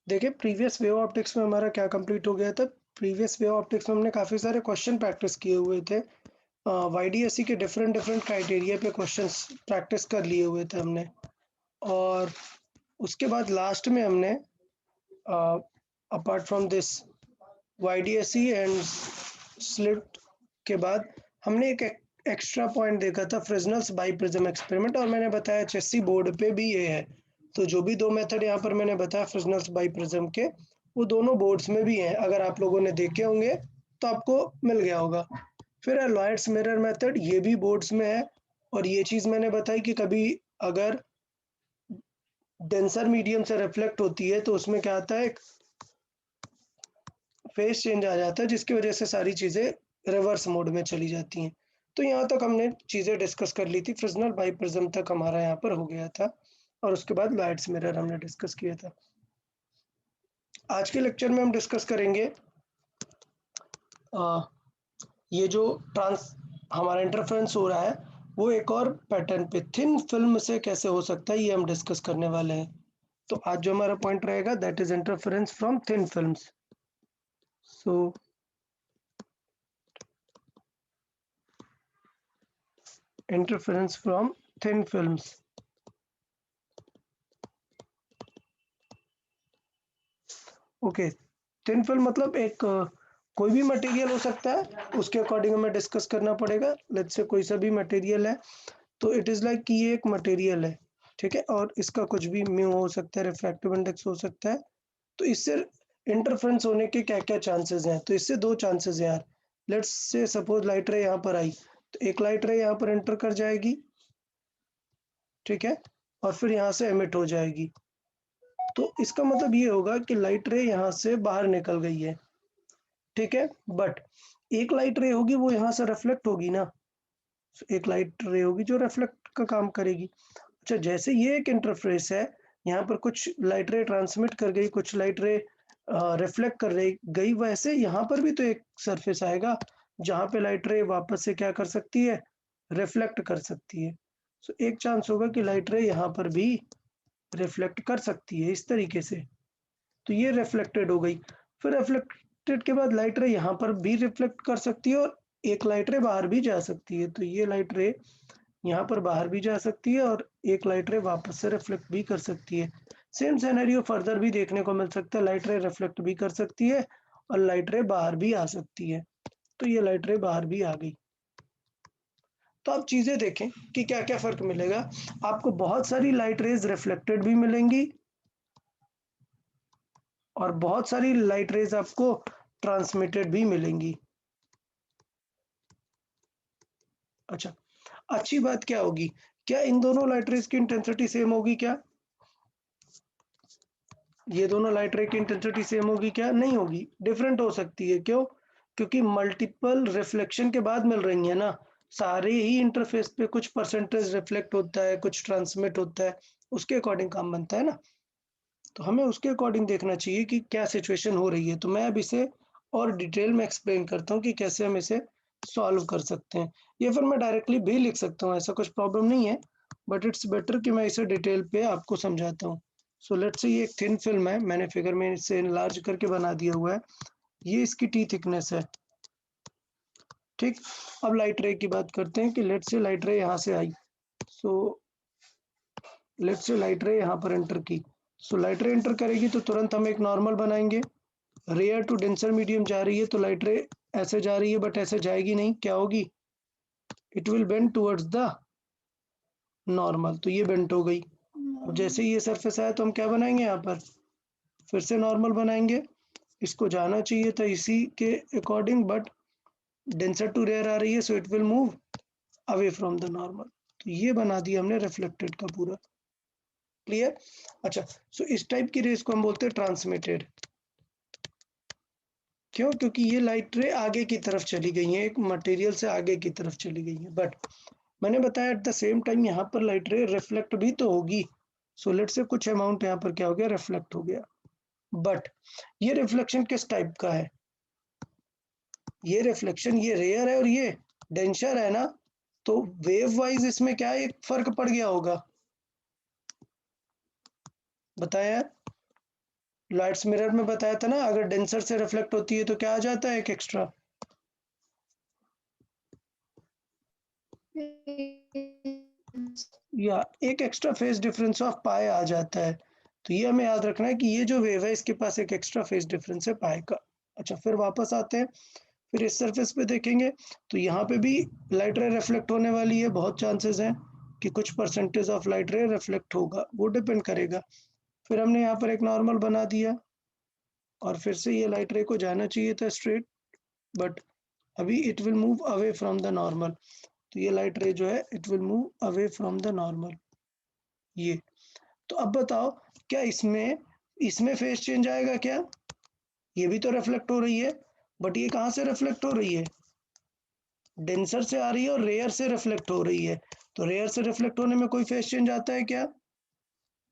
देखिए previous wave optics में हमारा क्या कंप्लीट हो गया था। प्रीवियस वेव ऑप्टिक्स में हमने काफ़ी सारे क्वेश्चन प्रैक्टिस किए हुए थे। वाईडीएसई के डिफरेंट डिफरेंट क्राइटेरिया पे क्वेश्चंस प्रैक्टिस कर लिए हुए थे हमने। और उसके बाद लास्ट में हमने apart from this YDSE and slit के बाद हमने एक एक्स्ट्रा पॉइंट देखा था फ्रिजनल्स बाईप्रिज्म एक्सपेरिमेंट, और मैंने बताया एचएससी बोर्ड पे भी ये है। तो जो भी दो मेथड यहाँ पर मैंने बताया फ्रिजनल्स बाईप्रिज्म के, वो दोनों बोर्ड्स में भी हैं। अगर आप लोगों ने देखे होंगे तो आपको मिल गया होगा। फिर है लॉयड्स मिरर मेथड, ये भी बोर्ड्स में है। और ये चीज़ मैंने बताई कि कभी अगर डेंसर मीडियम से रिफ्लेक्ट होती है तो उसमें क्या आता है, एक फेस चेंज आ जाता है जिसकी वजह से सारी चीज़ें रिवर्स मोड में चली जाती हैं। तो यहाँ तक हमने चीज़ें डिस्कस कर ली थी। फ्रिजनल बाईप्रिज्म तक हमारा यहाँ पर हो गया था और उसके बाद लॉयड्स मिरर हमने डिस्कस किया था। आज के लेक्चर में हम डिस्कस करेंगे ये जो ट्रांस हमारा इंटरफेरेंस हो रहा है वो एक और पैटर्न पे थिन फिल्म से कैसे हो सकता है, ये हम डिस्कस करने वाले हैं। तो आज जो हमारा पॉइंट रहेगा that is interference from thin films. So interference from thin films. Okay, thin film मतलब एक कोई भी मटेरियल हो सकता है, उसके अकॉर्डिंग हमें डिस्कस करना पड़ेगा। लेट्स से कोई सा भी मटेरियल है, तो इट इज़ लाइक कि ये एक मटेरियल है, ठीक है, और इसका कुछ भी म्यू हो सकता है, रिफ्रैक्टिव इंडेक्स हो सकता है। तो इससे इंटरफेरेंस होने के क्या-क्या चांसेस हैं? तो इससे 2 चांसेस हैं यार। लेट्स से सपोज़ लाइट रे यहाँ पर आई, तो एक लाइट रे यहाँ पर एंटर कर जाएगी, ठीक है? और फिर यहाँ से एमिट हो जाएगी। तो इसका मतलब ये होगा कि लाइट रे यहाँ से बाहर निकल गई है, ठीक है? बट एक लाइट रे होगी वो यहाँ से रिफ्लेक्ट होगी ना, एक लाइट रे होगी जो रिफ्लेक्ट का काम करेगी। अच्छा, जैसे ये एक इंटरफ़ेस है, यहाँ पर कुछ लाइट रे ट्रांसमिट कर गई, कुछ लाइट रे रिफ्लेक्ट कर रही गई, वैसे यहाँ पर भी तो एक सरफेस आएगा, जहाँ पे लाइट रे वापस से क्या कर सकती है, रिफ्लेक्ट कर सकती है। सो एक चांस होगा कि लाइट रे यहाँ पर भी रिफ्लेक्ट कर सकती है इस तरीके से। तो ये रिफ्लेक्टेड हो गई। फिर रिफ्लेक्टेड के बाद लाइट रे यहाँ पर भी रिफ्लेक्ट कर सकती है और एक लाइट रे बाहर भी जा सकती है। तो ये लाइट रे यहाँ पर बाहर भी जा सकती है और एक लाइट रे वापस से रिफ्लेक्ट भी कर सकती है। सेम सिनेरियो फर्दर भी देखने को मिल सकता है, लाइट रे रिफ्लेक्ट भी कर सकती है और लाइट रे बाहर भी आ सकती है। तो ये लाइट रे बाहर भी आ गई। तो आप चीज़ें देखें कि क्या-क्या फ़र्क मिलेगा। आपको बहुत सारी लाइट रेज़ रिफ्लेक्टेड भी मिलेंगी और बहुत सारी लाइट रेज़ आपको ट्रांसमिटेड भी मिलेंगी। अच्छा, अच्छी बात क्या होगी? क्या इन दोनों लाइट रेज़ की इंटेंसिटी सेम होगी क्या? ये दोनों लाइट रे की इंटेंसिटी सेम होगी क्या? नहीं होगी, डिफरेंट हो सकती है। क्यों? क्योंकि मल्टीपल रिफ्लेक्शन के बाद मिल रही हैं ना। सारे ही इंटरफ़ेस पे कुछ परसेंटेज रिफ्लेक्ट होता है, कुछ ट्रांसमिट होता है, उसके अकॉर्डिंग काम बनता है ना। तो हमें उसके अकॉर्डिंग देखना चाहिए कि क्या सिचुएशन हो रही है। तो मैं अब इसे और डिटेल में एक्सप्लेन करता हूँ कि कैसे हम इसे सॉल्व कर सकते हैं। या फिर मैं डायरेक्टली भी लिख सकता हूँ, ऐसा कुछ प्रॉब्लम नहीं है, बट इट्स बेटर कि मैं इसे डिटेल पे आपको समझाता हूँ। सो लेट्स से ये एक थिन फ़िल्म है, मैंने फिगर में इसे एनलार्ज करके बना दिया हुआ है। ये इसकी टी थिकनेस है, ठीक? अब लाइट रे की बात करते हैं कि लेट्स से लाइट रे यहाँ से आई। सो लेट्स से लाइट रे यहाँ पर एंटर की। सो लाइट रे एंटर करेगी तो तुरंत हम एक नॉर्मल बनाएँगे। रेयर टू डेंसर मीडियम जा रही है तो लाइट रे ऐसे जा रही है, बट ऐसे जाएगी नहीं, क्या होगी? It will bend towards the normal. तो ये बेंट हो गई। अब जैसे ही ये सरफेस आया तो हम क्या बनाएँगे यहाँ पर? फिर से नॉर्मल बनाएँगे। इसको जाना चाहिए था इसी के according, but denser to rarer आ रही है so it will move away from the normal. तो ये बना दिया हमने रिफ्लेक्टेड का पूरा। क्लियर? अच्छा, सो इस टाइप की रेज़ को हम बोलते हैं ट्रांसमिटेड। क्यों? क्योंकि ये लाइट रे आगे की तरफ चली गई हैं, एक मटेरियल से आगे की तरफ चली गई हैं। बट मैंने बताया एट द सेम टाइम यहाँ पर लाइट रे रिफ्लेक्ट भी तो होगी। सो लेट्स से कुछ अमाउंट यहाँ पर क्या हो गया? रिफ्लेक्ट हो गया। बट ये रिफ्लेक्शन किस टाइप का है? ये रिफ्लेक्शन ये रेयर है और ये डेंसर है ना, तो वेव वाइज़ इसमें क्या एक फ़र्क पड़ गया होगा? बताया यार? लाइट्स मिरर में बताया था ना, अगर डेंसर से रिफ्लेक्ट होती है तो क्या आ जाता है, एक एक्स्ट्रा, या एक एक्स्ट्रा फेज डिफरेंस ऑफ पाई आ जाता है। तो ये हमें याद रखना है कि ये जो वेव है इसके पास एक एक्स्ट्रा फेज डिफरेंस है पाई का। अच्छा, फिर वापस आते हैं, फिर इस सरफेस पे देखेंगे तो यहाँ पे भी लाइट रे रिफ्लेक्ट होने वाली है, बहुत चांसेस हैं कि कुछ परसेंटेज ऑफ लाइट रे रिफ्लेक्ट होगा, वो डिपेंड करेगा। फिर हमने यहाँ पर एक नॉर्मल बना दिया और फिर से ये लाइट रे को जाना चाहिए था स्ट्रेट, बट अभी it will move away from the normal. तो ये लाइट रे जो है it will move away from the normal, ये। तो अब बताओ, क्या इसमें इसमें फेज चेंज आएगा क्या? ये भी तो रिफ्लेक्ट हो रही है, बट ये कहाँ से रिफ्लेक्ट हो रही है? डेंसर से आ रही है और रेयर से रिफ्लेक्ट हो रही है। तो रेयर से रिफ्लेक्ट होने में कोई फेज चेंज आता है क्या?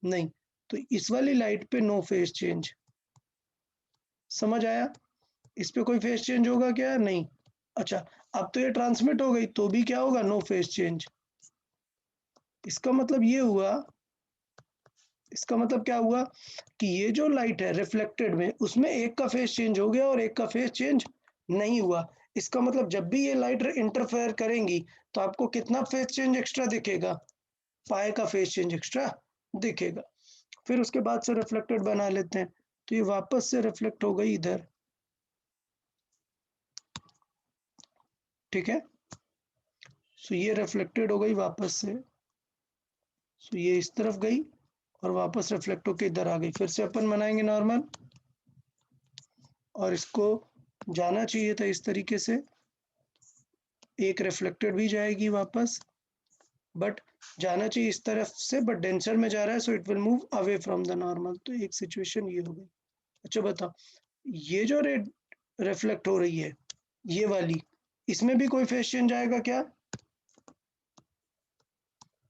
नहीं। तो इस वाली लाइट पे नो फेज चेंज, समझ आया? इस पे कोई फेज चेंज होगा क्या? नहीं। अच्छा, अब तो ये ट्रांसमिट हो गई तो भी क्या होगा, नो फेज चेंज। इसका मतलब ये हुआ, इसका मतलब क्या हुआ कि ये जो लाइट है रिफ्लेक्टेड में, उसमें एक का फेज चेंज हो गया और एक का फेज चेंज नहीं हुआ। इसका मतलब जब भी ये लाइट इंटरफेयर करेंगी तो आपको कितना फेज चेंज एक्स्ट्रा दिखेगा, पाई का फेज चेंज एक्स्ट्रा दिखेगा। फिर उसके बाद से रिफ्लेक्टेड बना लेते हैं, तो ये वापस से रिफ्लेक्ट हो गई इधर, ठीक है। सो ये रिफ्लेक्टेड हो गई वापस से, सो ये इस तरफ गई और वापस रिफ्लेक्ट होके इधर आ गई। फिर से अपन बनाएंगे नॉर्मल और इसको जाना चाहिए था इस तरीके से, एक रिफ्लेक्टेड भी जाएगी वापस, बट जाना चाहिए इस तरफ से, बट डेंसर में जा रहा है, so it will move away from the normal. तो एक सिचुएशन ये हो गई। अच्छा बताओ, ये जो रेड रिफ्लेक्ट हो रही है ये वाली, इसमें भी कोई फेज चेंज आएगा क्या?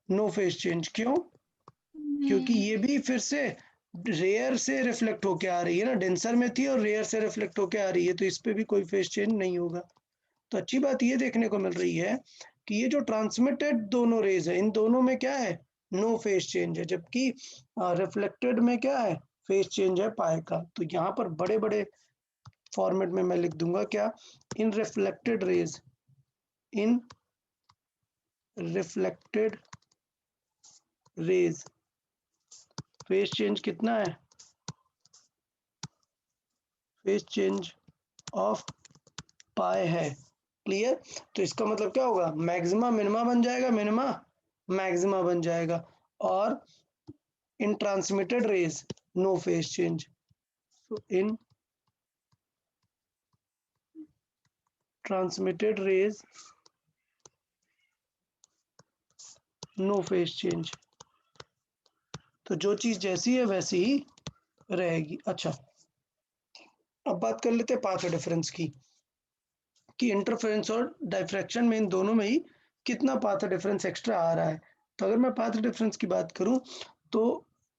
नो फेज चेंज, क्यों? क्योंकि ये भी फिर से रेयर से रिफ्लेक्ट होके आ रही है ना, डेंसर में थी और रेयर से रिफ्लेक्ट होके आ रही है, तो इस पे भी कोई फेज चेंज नहीं होगा। तो अच्छी बात ये देखने को मिल रही है कि ये जो ट्रांसमिटेड दोनों रेज है, इन दोनों में क्या है, नो फेज चेंज है, जबकि रिफ्लेक्टेड में क्या है, फेज चेंज है पाई का। तो यहाँ पर बड़े बड़े फॉर्मेट में मैं लिख दूंगा क्या, इन रिफ्लेक्टेड रेज, इन रिफ्लेक्टेड रेज फेज चेंज कितना है, फेज चेंज ऑफ पाई है। क्लियर? तो इसका मतलब क्या होगा, मैक्सिमा मिनिमा बन जाएगा, मिनिमा मैक्सिमा बन जाएगा, और in transmitted rays no phase change. so in transmitted rays no phase change. तो जो चीज जैसी है वैसी ही रहेगी। अच्छा, अब बात कर लेते हैं पाथ डिफरेंस की, कि इंटरफेरेंस और डायफ्रैक्शन में इन दोनों में ही कितना पाथ डिफरेंस एक्स्ट्रा आ रहा है। तो अगर मैं पाथ डिफरेंस की बात करूं तो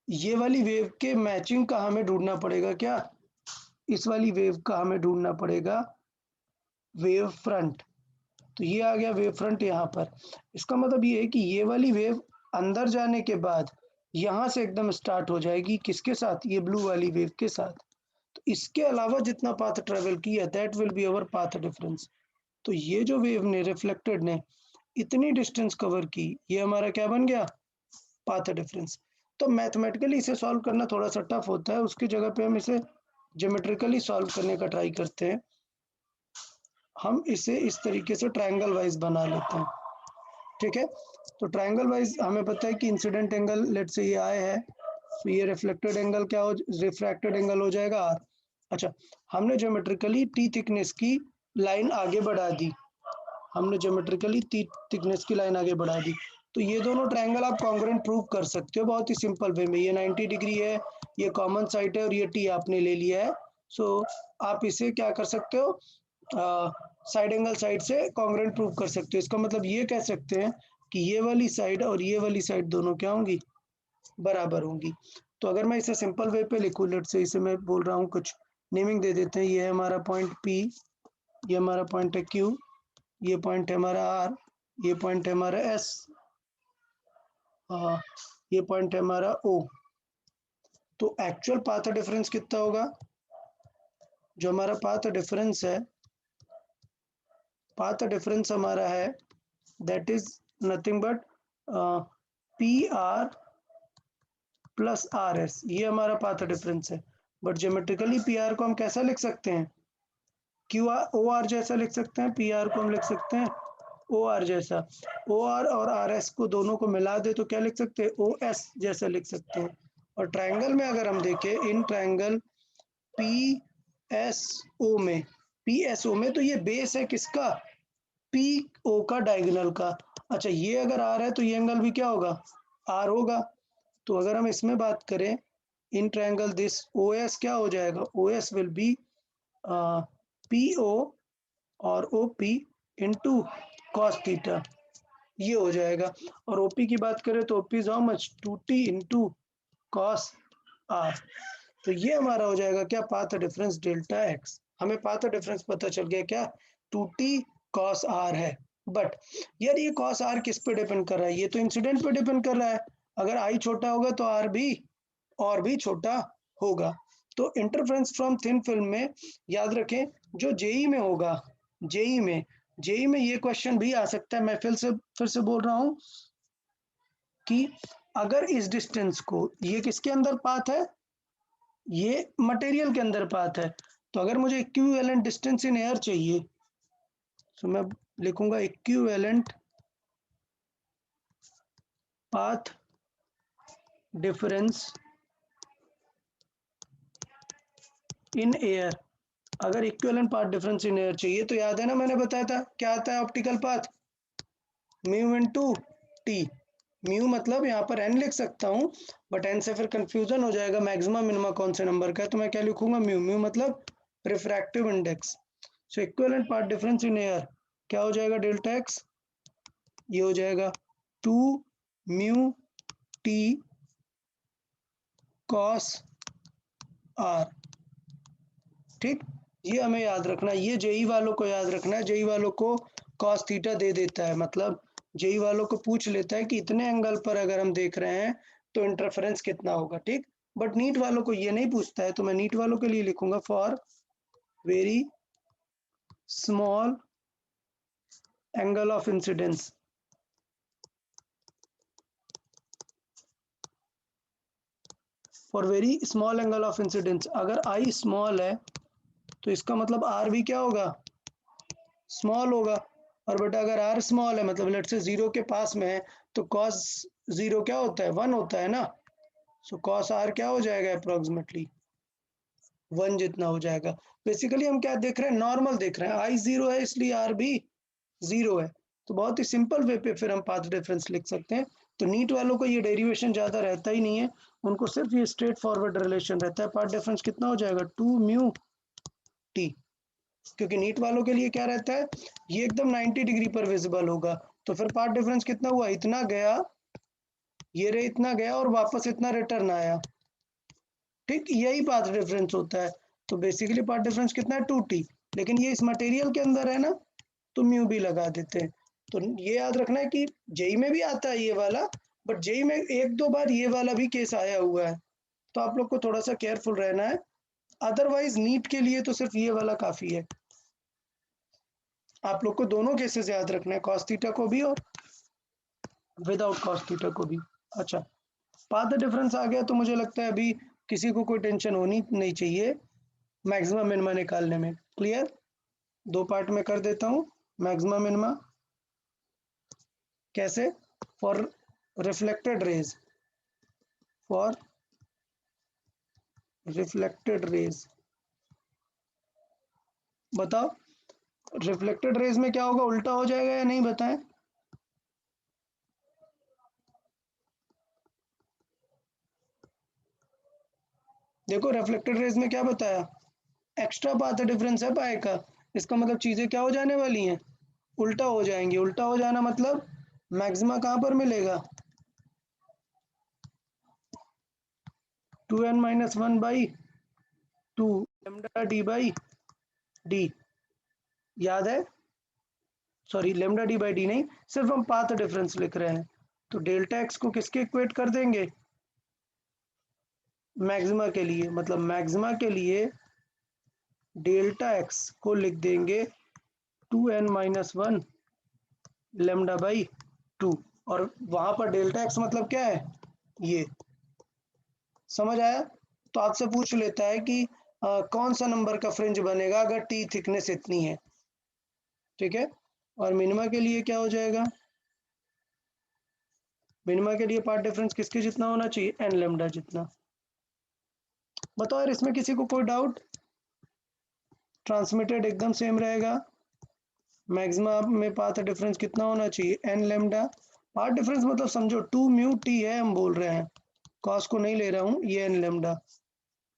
ये वाली वेव के मैचिंग का हमें ढूंढना पड़ेगा क्या, इस वाली वेव का हमें ढूंढना पड़ेगा वेव फ्रंट। तो ये आ गया वेव फ्रंट यहाँ पर। इसका मतलब ये है कि ये वाली वेव अंदर जाने के बाद यहाँ से एकदम स्टार्ट हो जाएगी, किसके साथ, ये ब्लू वाली वेव के साथ। तो इसके अलावा जितना पाथ ट्रेवल किया that will be our path difference. तो ये जो वेव ने रिफ्लेक्टेड ने इतनी डिस्टेंस कवर की, ये हमारा क्या बन गया, पाथ डिफरेंस। तो मैथमेटिकली इसे सॉल्व करना थोड़ा सा टफ होता है, उसकी जगह पे हम इसे ज्योमेट्रिकली सॉल्व करने का ट्राई करते हैं। हम इसे इस तरीके से ट्रायंगल वाइज बना लेते हैं, ठीक है। तो ट्रायंगल वाइज हमें पता है कि इंसिडेंट एंगल लेट से ये आए है, तो ये रिफ्लेक्टेड एंगल क्या हो, रिफ्रैक्टेड एंगल हो जाएगा आर। अच्छा, हमने ज्योमेट्रिकली टी थिकनेस की लाइन आगे बढ़ा दी, हमने ज्योमेट्रिकली टी थिकनेस की लाइन आगे बढ़ा दी। तो ये दोनों ट्रायंगल आप कॉन्ग्रुएंट प्रूव कर सकते हो बहुत ही सिंपल वे में। ये 90 डिग्री है, ये कॉमन साइड है और ये टी आपने ले लिया है। सो आप इसे क्या कर सकते हो, साइड एंगल साइड से कॉन्ग्रुएंट प्रूव कर सकते हो। इसका मतलब ये कह सकते हैं कि ये वाली साइड और ये वाली साइड दोनों क्या होंगी, बराबर होंगी। तो अगर मैं इसे सिंपल वे पे लिखूं, लेट से इसे मैं बोल रहा हूँ, कुछ नेमिंग दे देते हैं। ये है हमारा पॉइंट पी, ये हमारा पॉइंट है क्यू, ये पॉइंट है हमारा आर, ये पॉइंट है हमारा एस, ये पॉइंट है हमारा ओ। तो एक्चुअल पाथ डिफरेंस कितना होगा? जो हमारा पाथ डिफरेंस है, पाथ डिफरेंस हमारा है that is nothing but P R plus R S, ये हमारा पाथ डिफरेंस है। बट ज्योमेट्रिकली पी आर को हम कैसा लिख सकते हैं? क्यू आर ओ आर जैसा लिख सकते हैं, पी आर को हम लिख सकते हैं ओ आर जैसा। ओ आर और आर एस को दोनों को मिला दे तो क्या लिख सकते हैं? ओ एस जैसा लिख सकते हैं। और ट्रायंगल में अगर हम देखें, इन ट्रायंगल पी एस ओ में, पी एस ओ में, तो ये बेस है किसका? पी ओ का डायगोनल का। अच्छा, ये अगर आर है तो ये एंगल भी क्या होगा? आर होगा। तो अगर हम इसमें बात करें, in triangle this O S क्या हो जाएगा? O S will be P O और O P into cos theta, ये हो जाएगा। और ओपी की बात करें तो OP is how much? 2t into cos r. तो ये हमारा हो जाएगा क्या? Path difference delta x. हमें पाथ डिफरेंस पता चल गया क्या? 2t कॉस आर है। बट यार ये कॉस आर किस पे डिपेंड कर रहा है? ये तो इंसिडेंट पे डिपेंड कर रहा है। अगर आई छोटा होगा तो आर भी और भी छोटा होगा। तो इंटरफेरेंस फ्रॉम थिन फिल्म में याद रखें, जो जेई में होगा, जेई में ये क्वेश्चन भी आ सकता है। मैं फिर से बोल रहा हूं कि अगर इस डिस्टेंस को, ये किसके अंदर पाथ है? ये मटेरियल के अंदर पाथ है। तो अगर मुझे इक्विवेलेंट डिस्टेंस इन एयर चाहिए तो मैं लिखूंगा equivalent path difference in air. अगर equivalent path difference in air चाहिए तो याद है ना, मैंने बताया था क्या आता है optical path? Mu into T. Mu मतलब यहाँ पर एन लिख सकता हूँ, बट एन से फिर कंफ्यूजन हो जाएगा मैक्सिमम मिनिमम कौन से नंबर का है, तो मैं क्या लिखूंगा? म्यू। म्यू मतलब refractive index. So equivalent path difference in air क्या हो जाएगा? Delta x. ये हो जाएगा 2 म्यू टी कॉस आर। ठीक, ये हमें याद रखना है। ये जेई वालों को याद रखना है। जेई वालों को कॉस थीटा दे देता है, मतलब जेई वालों को पूछ लेता है कि इतने एंगल पर अगर हम देख रहे हैं तो इंटरफेरेंस कितना होगा। ठीक, बट नीट वालों को ये नहीं पूछता है, तो मैं नीट वालों के लिए लिखूंगा for very small angle of incidence. For very small angle of incidence, अगर आई स्मॉल है तो इसका मतलब आर भी क्या होगा? स्मॉल होगा। और बेटा अगर आर स्मॉल है, मतलब लेट से जीरो के पास में है, तो कॉस जीरो क्या होता है? 1 होता है ना। सो कॉस आर क्या हो जाएगा? अप्रोक्सीमेटली 1 जितना हो जाएगा। बेसिकली हम क्या देख रहे हैं? नॉर्मल देख रहे हैं। आई जीरो है इसलिए आर भी जीरो है। तो बहुत ही सिंपल वे पे फिर हम पाथ डिफरेंस लिख सकते हैं। तो नीट वालों को ये डेरिवेशन ज्यादा रहता ही नहीं है, उनको सिर्फ ये स्ट्रेट फॉरवर्ड रिलेशन रहता है। पाथ डिफरेंस कितना हो जाएगा? 2 म्यू टी। क्योंकि नीट वालों के लिए क्या रहता है? ये एकदम 90 डिग्री पर विजिबल होगा। तो फिर पाथ डिफरेंस कितना हुआ? इतना गया, ये रे इतना गया और वापस इतना रिटर्न आया। ठीक, यही पाथ डिफरेंस होता है। तो बेसिकली पाथ डिफरेंस कितना है? 2t। लेकिन ये इस मटेरियल के अंदर है ना, तो म्यू भी लगा देते हैं। तो ये याद रखना है कि जेई में भी आता है ये वाला, बट जेई में एक दो बार ये वाला भी केस आया हुआ है, तो आप लोग को थोड़ा सा केयरफुल रहना है। अदरवाइज नीट के लिए तो सिर्फ ये वाला काफी है। आप लोग को दोनों केसेस याद रखना है, कॉस थीटा को भी और विदाउट कॉस थीटा को भी। अच्छा, पाथ डिफरेंस आ गया तो मुझे लगता है अभी किसी को कोई टेंशन होनी नहीं चाहिए मैक्सिमम मिनिमा निकालने में। क्लियर? दो पार्ट में कर देता हूँ मैक्सिमम मिनिमा। कैसे? For reflected raise, for reflected raise. बताओ रिफ्लेक्टेड रेज में क्या होगा? उल्टा हो जाएगा या नहीं? बताएं। देखो रिफ्लेक्टेड रेज में क्या बताया? एक्स्ट्रा पाथ डिफरेंस है पाए का। इसका मतलब चीजें क्या हो जाने वाली हैं? उल्टा हो जाएंगी। उल्टा हो जाना मतलब मैक्सिमा कहाँ पर मिलेगा? 2n-1/2 lambda D by D. याद है? Sorry, lambda D by D नहीं, सिर्फ हम पाथ डिफरेंस लिख रहे हैं। तो डेल्टा एक्स को किसके इक्वेट कर देंगे? मैक्सिमा के लिए, मतलब मैक्सिमा के लिए डेल्टा एक्स को लिख देंगे 2n-1 लेमडा बाई 2, और वहां पर डेल्टा एक्स मतलब क्या है, ये समझ आया। तो आपसे पूछ लेता है कि कौन सा नंबर का फ्रिंज बनेगा अगर टी थिकनेस इतनी है, ठीक है। और मिनिमा के लिए क्या हो जाएगा, मिनिमा के लिए पार्ट डिफरेंस किसके जितना होना चाहिए, एन लेमडा जितना। बताओ यार इसमें किसी को कोई डाउट, ट्रांसमिटेड एकदम सेम रहेगा। मैक्सिमा में पाथ डिफरेंस कितना होना चाहिए, एन लेमडा। पाथ डिफरेंस मतलब समझो 2 म्यू टी है, हम बोल रहे हैं, कॉस को नहीं ले रहा हूँ, ये एन लेमडा,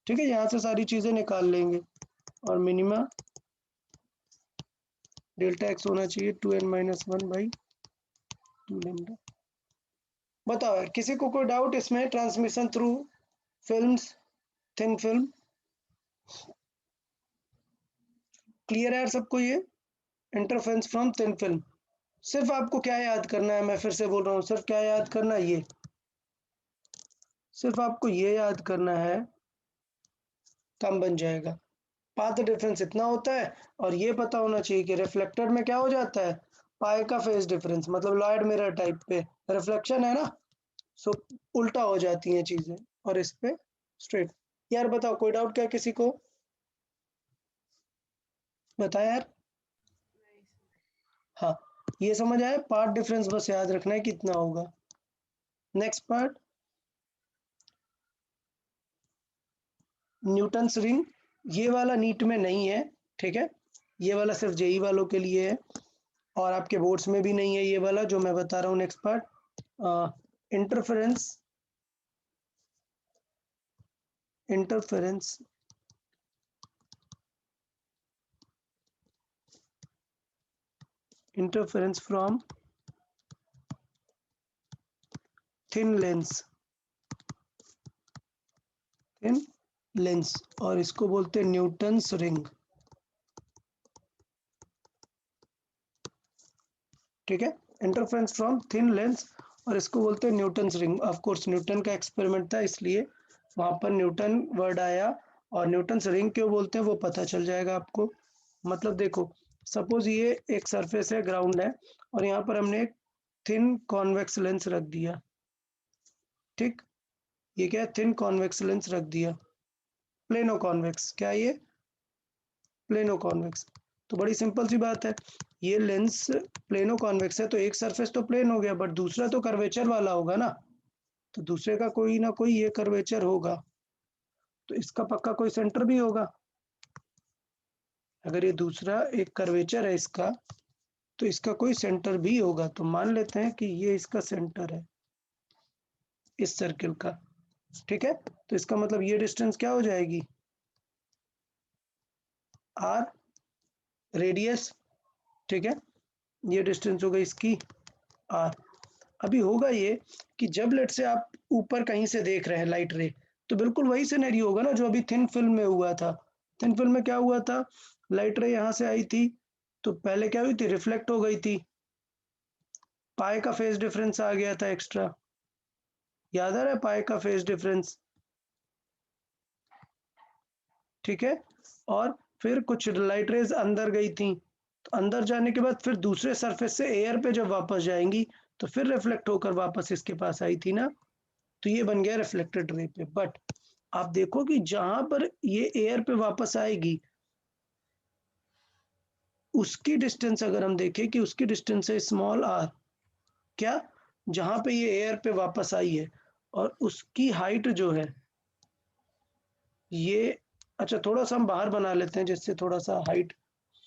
ठीक है। यहाँ से सारी चीजें निकाल लेंगे, और मिनिमा डेल्टा एक्स होना चाहिए 2n-1 बाई 2 लेमडा। बताओ यार किसी को कोई डाउट इसमें, transmission through films, thin film, clear है यार सबको ये, इंटरफेरेंस फ्रॉम थिन फिल्म। सिर्फ आपको क्या याद करना है, मैं फिर से बोल रहा हूँ, सिर्फ क्या याद करना है, ये सिर्फ आपको ये याद करना है, कम बन जाएगा। पाथ डिफरेंस इतना होता है, और ये पता होना चाहिए कि रिफ्लेक्टर में क्या हो जाता है, पाई का फेज डिफरेंस, मतलब लॉयड मिरर टाइप पे रिफ्लेक्शन है ना, सो उल्टा हो जाती हैं चीजें, और इस पे स्ट्रेट। यार बताओ कोई डाउट क्या किसी को, बताया यार। हाँ, ये समझ आया, पार्ट डिफरेंस बस याद रखना है कितना होगा। नेक्स्ट पार्ट, न्यूटन्स रिंग, ये वाला नीट में नहीं है, ठीक है, ये वाला सिर्फ जेई वालों के लिए है, और आपके बोर्ड्स में भी नहीं है ये वाला जो मैं बता रहा हूँ। Next part, interference, interference interference from thin lens, thin lens, और इसको बोलते हैं न्यूटन्स रिंग, ठीक है। इंटरफेरेंस फ्रॉम थिन लेंस, और इसको बोलते हैं Newton's ring. Of course Newton का एक्सपेरिमेंट था इसलिए वहां पर न्यूटन वर्ड आया, और न्यूटन्स रिंग क्यों बोलते हैं वो पता चल जाएगा आपको। मतलब देखो, सपोज ये एक सरफेस है, ग्राउंड है, और यहाँ पर हमने एक थिन कॉन्वेक्स लेंस रख दिया, ठीक, ये क्या है, थिन कॉन्वेक्स लेंस रख दिया, प्लेनो कॉन्वेक्स, क्या है ये, प्लेनो कॉन्वेक्स। तो बड़ी सिंपल सी बात है, ये लेंस प्लेनो कॉन्वेक्स है, तो एक सरफेस तो प्लेन हो गया, बट दूसरा तो कर्वेचर वाला होगा ना, तो दूसरे का कोई ना कोई ये कर्वेचर होगा, तो इसका पक्का कोई सेंटर भी होगा। अगर ये दूसरा एक कर्वेचर है इसका, तो इसका कोई सेंटर भी होगा, तो मान लेते हैं कि ये इसका सेंटर है इस सर्किल का, ठीक है। तो इसका मतलब ये डिस्टेंस क्या हो जाएगी, आर, रेडियस, ठीक है, ये डिस्टेंस हो गई इसकी आर। अभी होगा ये कि जब लेट से आप ऊपर कहीं से देख रहे हैं लाइट रे, तो बिल्कुल वही सिनेरियो होगा ना जो अभी थिन फिल्म में हुआ था। थिन फिल्म में क्या हुआ था, लाइट रे यहाँ से आई थी, तो पहले क्या हुई थी, रिफ्लेक्ट हो गई थी, पाई का फेज डिफरेंस आ गया था एक्स्ट्रा, याद आ रहा है पाई का फेज डिफरेंस, ठीक है। और फिर कुछ लाइट रेज अंदर गई थी, तो अंदर जाने के बाद फिर दूसरे सरफेस से एयर पे जब वापस जाएंगी, तो फिर रिफ्लेक्ट होकर वापस इसके पास आई थी ना, तो ये बन गया रिफ्लेक्टेड रे पे। बट आप देखो कि जहां पर ये एयर पे वापस आएगी, उसकी डिस्टेंस अगर हम देखें कि उसकी डिस्टेंस है स्मॉल आर, क्या, जहां पे ये एयर पे वापस आई है, और उसकी हाइट जो है ये, अच्छा थोड़ा सा हम बाहर बना लेते हैं जिससे थोड़ा सा हाइट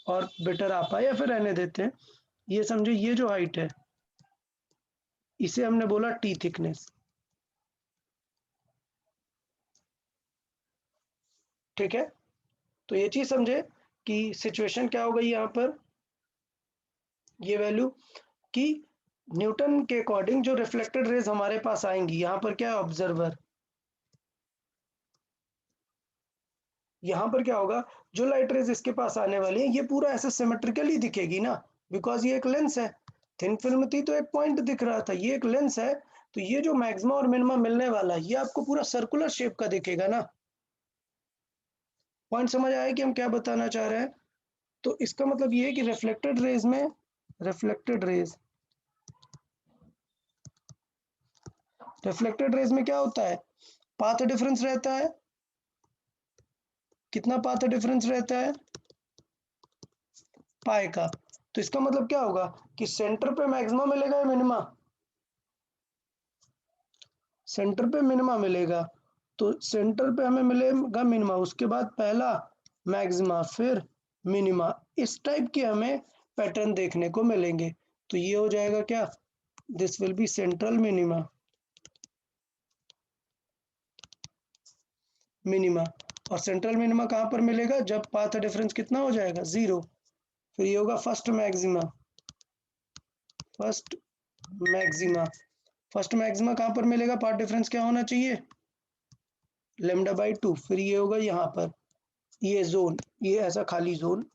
और बेटर आ पाए, या फिर रहने देते हैं। ये समझो ये जो हाइट है, इसे हमने बोला टी थिकनेस, ठीक है। तो ये चीज समझे कि सिचुएशन क्या हो गई यहाँ पर, ये वैल्यू कि न्यूटन के अकॉर्डिंग जो रिफ्लेक्टेड रेज हमारे पास आएंगी, यहाँ पर क्या है, ऑब्जर्वर, यहाँ पर क्या होगा, जो लाइट रेज इसके पास आने वाली है, ये पूरा ऐसे सिमेट्रिकली दिखेगी ना, बिकॉज ये एक लेंस है, थिन फिल्म थी तो एक पॉइंट दिख रहा था, ये एक लेंस है, तो ये जो मैक्सिमा और मिनिमा मिलने वाला है, ये आपको पूरा सर्कुलर शेप का दिखेगा ना। पॉइंट समझ आया कि हम क्या बताना चाह रहे हैं? तो इसका मतलब ये है कि रिफ्लेक्टेड रेज में क्या होता है? पाथ डिफरेंस रहता है। कितना पाथ डिफरेंस रहता है? पाई का। तो इसका मतलब क्या होगा कि सेंटर पे मैक्सिमा मिलेगा या मिनिमा? सेंटर पे मिनिमा मिलेगा। तो सेंटर पे हमें मिलेगा मिनिमा, उसके बाद पहला मैक्सिमा, फिर मिनिमा। इस टाइप के हमें पैटर्न देखने को मिलेंगे। तो ये हो जाएगा क्या? This will be central minima. और सेंट्रल मिनिमा कहाँ पर मिलेगा? जब पाथ डिफरेंस कितना हो जाएगा? 0। फिर ये होगा फर्स्ट मैक्सिमा फर्स्ट मैक्सिमा कहाँ पर मिलेगा? पाथ डिफरेंस क्या होना चाहिए? λ/2। फिर ये होगा यहाँ पर, ये जोन, ये ऐसा खाली जोन,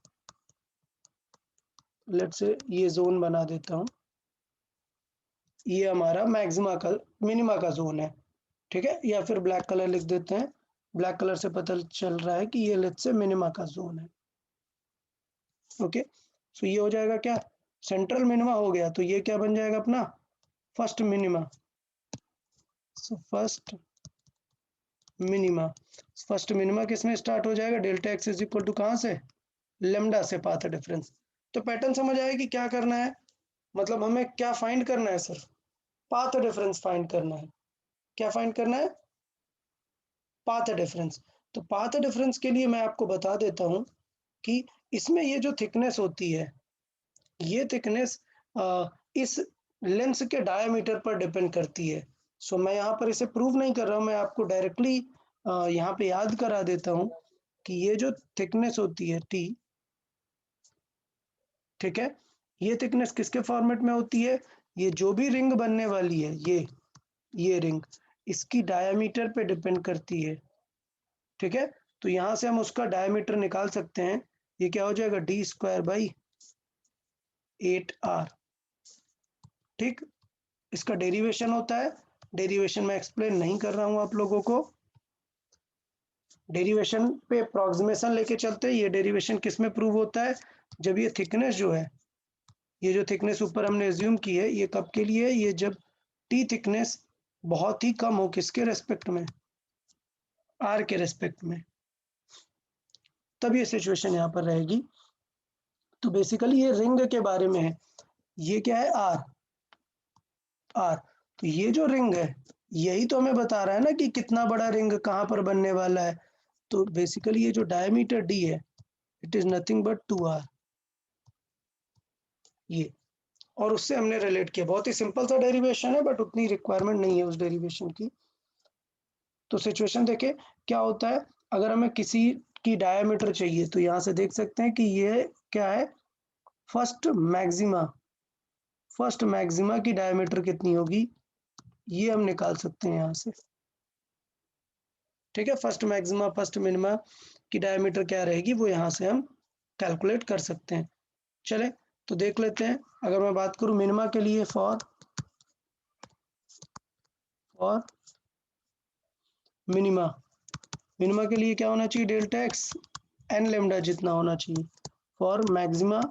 लेट्स से ये जोन बना देता हूँ। ये हमारा मैक्सिमा का मिनिमा का जोन है, ठीक है। या फिर ब्लैक कलर लिख देते हैं, ब्लैक कलर से पता चल रहा है कि ये लेट्स से मिनिमा का जोन है। ओके, सो ये हो जाएगा क्या? सेंट्रल मिनिमा हो गया। तो ये क्या बन जाएगा अपना? First minima. So first minima किस में स्टार्ट हो जाएगा? Delta X is equal to कहाँ से? लेमडा से पाथ डिफरेंस। तो पैटर्न समझ आया कि क्या करना है? मतलब हमें क्या फाइंड करना है? सिर्फ पाथ डिफरेंस फाइंड करना है। क्या फाइंड करना है? Path difference. तो पाथ डिफरेंस के लिए मैं आपको बता देता हूं कि इसमें ये जो थिकनेस होती है, ये थिकनेस इस लेंस के डायमीटर पर डिपेंड करती है। सो मैं यहाँ पर इसे प्रूव नहीं कर रहा हूँ, मैं आपको डायरेक्टली यहाँ पे याद करा देता हूँ कि ये जो थिकनेस होती है टी, ठीक है, ये थिकनेस किसके फॉर्मेट में होती है? ये जो भी रिंग बनने वाली है, ये रिंग इसकी डायमीटर पे डिपेंड करती है, ठीक है। तो यहाँ से हम उसका डायमीटर निकाल सकते हैं। ये क्या हो जाएगा? d²/8r, ठीक। इसका डेरिवेशन होता है, डेरिवेशन मैं एक्सप्लेन नहीं कर रहा हूँ आप लोगों को, डेरिवेशन पे अप्रोक्सीमेशन लेके चलते हैं। ये डेरिवेशन किस में प्रूव होता है? जब ये थिकनेस जो है, ये जो थिकनेस ऊपर हमने एज्यूम की है, ये कब के लिए है? ये जब टी थिकनेस बहुत ही कम हो, किसके रेस्पेक्ट में? आर के रेस्पेक्ट में, तब ये सिचुएशन यहाँ पर रहेगी। तो बेसिकली ये रिंग के बारे में है। ये क्या है? आर। तो ये जो रिंग है, यही तो हमें बता रहा है ना कि कितना बड़ा रिंग कहाँ पर बनने वाला है। तो बेसिकली ये जो डायमीटर डी है, it is nothing but 2r। ये, और उससे हमने रिलेट किया। बहुत ही सिंपल सा डेरिवेशन है, बट उतनी रिक्वायरमेंट नहीं है उस डेरिवेशन की। तो सिचुएशन देखे क्या होता है, अगर हमें किसी की डायमीटर चाहिए, तो यहाँ से देख सकते हैं कि ये क्या है? फर्स्ट मैक्सिमा की डायमीटर कितनी होगी, ये हम निकाल सकते हैं यहाँ से, ठीक है। फर्स्ट मैक्सिमा फर्स्ट मिनिमा की डायमीटर क्या रहेगी, वो यहाँ से हम कैलकुलेट कर सकते हैं। चले तो देख लेते हैं। अगर मैं बात करूँ मिनिमा के लिए, फॉर मिनिमा मिनिमा के लिए क्या होना चाहिए? डेल्टा एक्स एन लेमडा जितना होना चाहिए। फॉर मैक्सिमा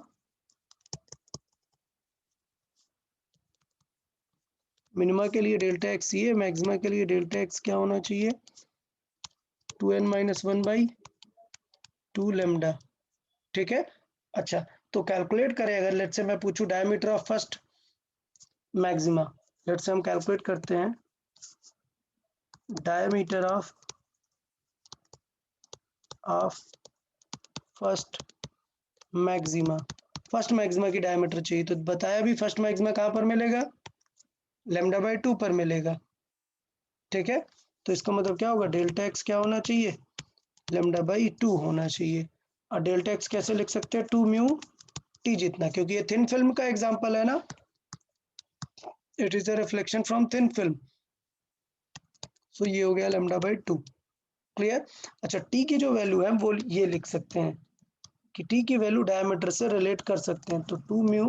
मिनिमा के लिए डेल्टा एक्स ये, मैक्सिमा के लिए डेल्टा एक्स क्या होना चाहिए? 2n-1/2 लेमडा, ठीक है। अच्छा, तो कैलकुलेट करें, अगर लेट्स से मैं पूछूं diameter of first maxima, let's say हम कैलकुलेट करते हैं डायमीटर ऑफ फर्स्ट मैक्सिमा की डायमीटर चाहिए। तो बताया भी फर्स्ट मैक्सिमा कहाँ पर मिलेगा? λ/2 पर मिलेगा, ठीक है। तो इसका मतलब क्या होगा? डेल्टा एक्स क्या होना चाहिए? λ/2 होना चाहिए। और डेल्टा एक्स कैसे लिख सकते हैं? 2μ जितना, क्योंकि ये थिन फिल्म का एग्जांपल है ना, it is a reflection from thin film. So ये हो गया λ/2, क्लियर। अच्छा, टी की जो वैल्यू है वो ये लिख सकते हैं कि टी की वैल्यू डायमीटर से रिलेट कर सकते हैं। तो 2μ,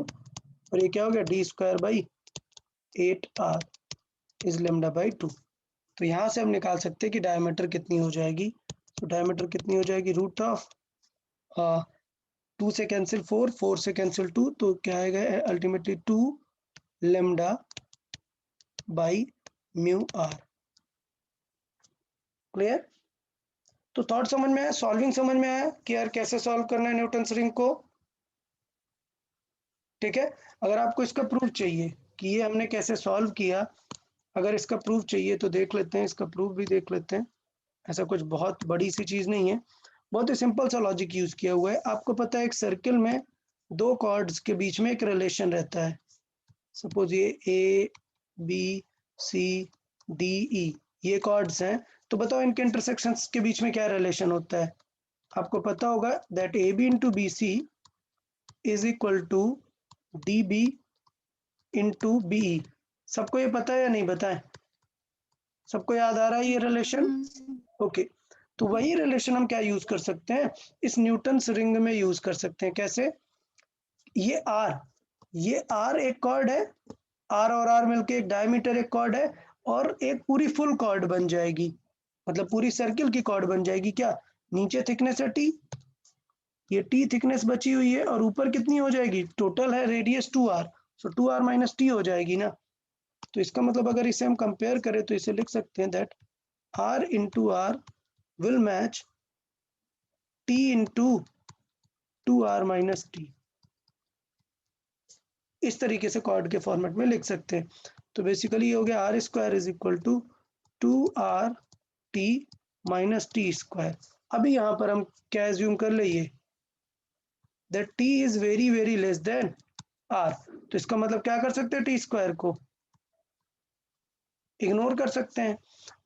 और ये क्या हो गया? d²/8r। Is lambda by 2। तो यहाँ से हम निकाल सकते हैं कि डायमीटर कितनी हो जाएगी। तो डायमीटर कितनी हो जाएगी, रूट ऑफ 2 से कैंसिल 4, 4 से कैंसिल 2, तो क्या आएगा ultimately 2 lambda by mu R. Clear? तो थॉट समझ में आया, सॉल्विंग समझ में आया कि यार कैसे सॉल्व करना है न्यूटन्स रिंग को। ठीक है, अगर आपको इसका प्रूफ चाहिए कि ये हमने कैसे सॉल्व किया, अगर इसका प्रूफ चाहिए तो देख लेते हैं, इसका प्रूफ भी देख लेते हैं। ऐसा कुछ बहुत बड़ी सी चीज नहीं है, बहुत ही सिंपल सा लॉजिक यूज किया हुआ है। आपको पता है एक सर्किल में दो कॉर्ड्स के बीच में एक रिलेशन रहता है। सपोज ये A B C D E ये कॉर्ड्स हैं, तो बताओ इनके इंटरसेक्शंस के बीच में क्या रिलेशन होता है। आपको पता होगा that A B into B C is equal to D B into B. सबको ये पता है या नहीं पता है? सबको याद आ रहा है ये रिलेशन? ओके, तो वही रिलेशन हम क्या यूज कर सकते हैं, इस न्यूटन्स रिंग में यूज कर सकते हैं। कैसे? ये आर एक कॉर्ड है, आर और आर मिलके एक डायमीटर एक कॉर्ड है, और एक पूरी फुल कॉर्ड बन जाएगी, मतलब पूरी सर्किल की कॉर्ड बन जाएगी। क्या नीचे थिकनेस है टी, ये टी थिकनेस बची हुई है, और ऊपर कितनी हो जाएगी, टोटल है रेडियस 2r, सो 2r माइनस टी हो जाएगी ना। तो इसका मतलब अगर इसे हम कंपेयर करें तो इसे लिख सकते हैं that r into R will match t into 2r minus T. इस तरीके से कॉर्ड के फॉर्मेट में लिख सकते हैं। तो बेसिकली ये हो गया R square is equal to 2r t minus T square. अभी यहाँ पर हम क्या एज्यूम कर लिए, that t is very very less than r। तो इसका मतलब क्या कर सकते हैं, टी स्क्वायर को इग्नोर कर सकते हैं।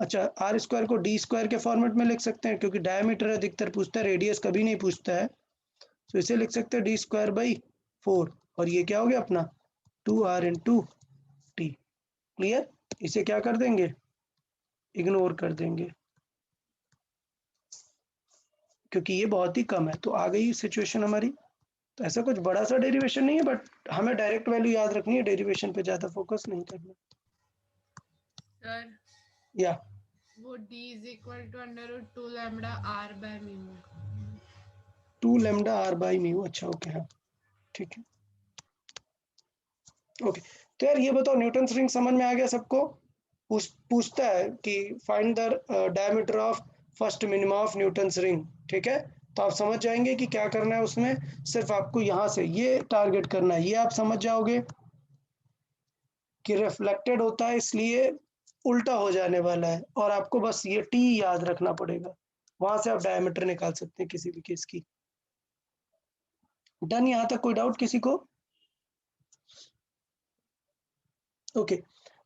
अच्छा, आर स्क्वायर को डी स्क्वायर के फॉर्मेट में लिख सकते हैं, क्योंकि डायमीटर अधिकतर पूछता है, रेडियस कभी नहीं पूछता है। तो इसे लिख सकते हैं डी स्क्वायर बाई 4, और ये क्या हो गया अपना 2r इंटू टी। क्लियर? इसे क्या कर देंगे, इग्नोर कर देंगे, क्योंकि ये बहुत ही कम है। तो आ गई सिचुएशन हमारी। तो ऐसा कुछ बड़ा सा डेरिवेशन नहीं है, बट हमें डायरेक्ट वैल्यू याद रखनी है, डेरिवेशन पे ज्यादा फोकस नहीं करना। सर या वो d is equal to under root 2 lambda r by mu. 2 lambda R by mu. अच्छा ओके, हाँ ठीक है। ओके, तो यार ये बताओ न्यूटन रिंग समझ में आ गया सबको? पूछता है कि find the diameter of first minima of Newton ring. ठीक है, तो आप समझ जाएंगे कि क्या करना है उसमें। सिर्फ आपको यहाँ से ये टारगेट करना है, ये आप समझ जाओगे कि रिफ्लेक्टेड होता है इसलिए उल्टा हो जाने वाला है, और आपको बस ये टी याद रखना पड़ेगा, वहां से आप डायमीटर निकाल सकते हैं किसी भी केस की। डन? यहाँ तक कोई डाउट किसी को? ओके,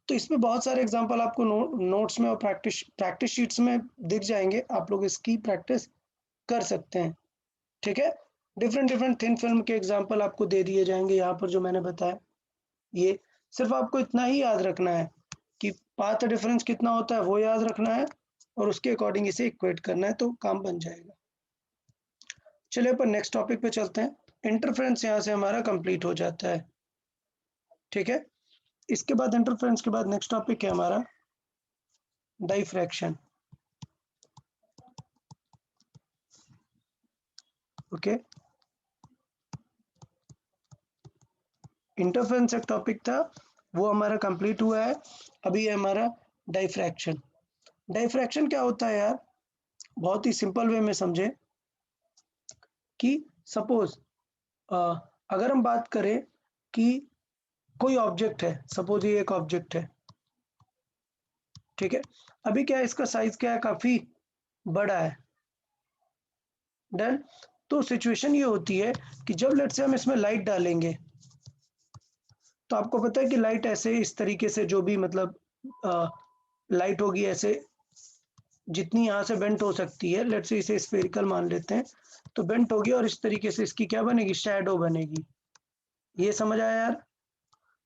तो इसमें बहुत सारे एग्जांपल आपको नोट्स में और प्रैक्टिस शीट्स में दिख जाएंगे, आप लोग इसकी प्रैक्टिस कर सकते हैं। ठीक है, डिफरेंट डिफरेंट थिन फिल्म के एग्जांपल आपको दे दिए जाएंगे यहाँ पर जो मैंने बताया। ये सिर्फ आपको इतना ही याद रखना है कि पाथ डिफरेंस कितना होता है वो याद रखना है, और उसके अकॉर्डिंग इसे इक्वेट करना है, तो काम बन जाएगा। चलिए अपन नेक्स्ट टॉपिक पे चलते हैं। इंटरफेरेंस यहाँ से हमारा कंप्लीट हो जाता है। ठीक है, इसके बाद इंटरफेरेंस के बाद नेक्स्ट टॉपिक है हमारा डाइफ्रैक्शन। ओके, इंटरफेरेंस एक टॉपिक था, वो हमारा कंप्लीट हुआ है। अभी है हमारा डाइफ्रैक्शन। डाइफ्रैक्शन क्या होता है यार, बहुत ही सिंपल वे में समझे कि सपोज अगर हम बात करें कि कोई ऑब्जेक्ट है, सपोज ये एक ऑब्जेक्ट है। ठीक है, अभी क्या है, इसका साइज क्या है, काफी बड़ा है। डन? तो सिचुएशन ये होती है कि जब लेट से हम इसमें लाइट डालेंगे, तो आपको पता है कि लाइट ऐसे इस तरीके से जो भी मतलब लाइट होगी ऐसे, जितनी यहाँ से बेंट हो सकती है, लेट से इसे स्फेरिकल मान लेते हैं, तो बेंट होगी और इस तरीके से इसकी क्या बनेगी, शैडो बनेगी। ये समझ आया यार?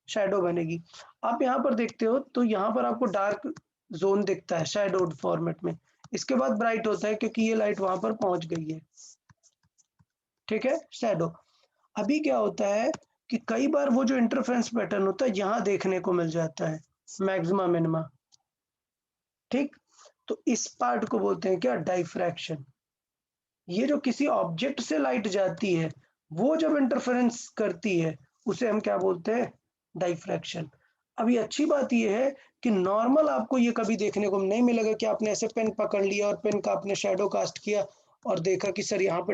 शैडो बनेगी। आप यहाँ पर देखते हो तो यहाँ पर आपको डार्क जोन दिखता है शैडोड फॉर्मेट में, इसके बाद ब्राइट होता है क्योंकि ये लाइट वहां पर पहुंच गई है। ठीक है, शैडो। अभी क्या होता है कि कई बार वो जो इंटरफेरेंस पैटर्न होता है यहाँ देखने को मिल जाता है, मैक्सिमा मिनिमा। ठीक, तो इस पार्ट को बोलते हैं क्या, डाइफ्रैक्शन। ये जो किसी ऑब्जेक्ट से लाइट जाती है, वो जब इंटरफेरेंस करती है, उसे हम क्या बोलते हैं, डाइफ्रैक्शन। अभी अच्छी बात ये है कि नॉर्मल आपको ये कभी देखने को नहीं मिलेगा कि आपने ऐसे पेन पकड़ लिया और पेन का आपने शैडो कास्ट किया और देखा कि सर यहाँ पे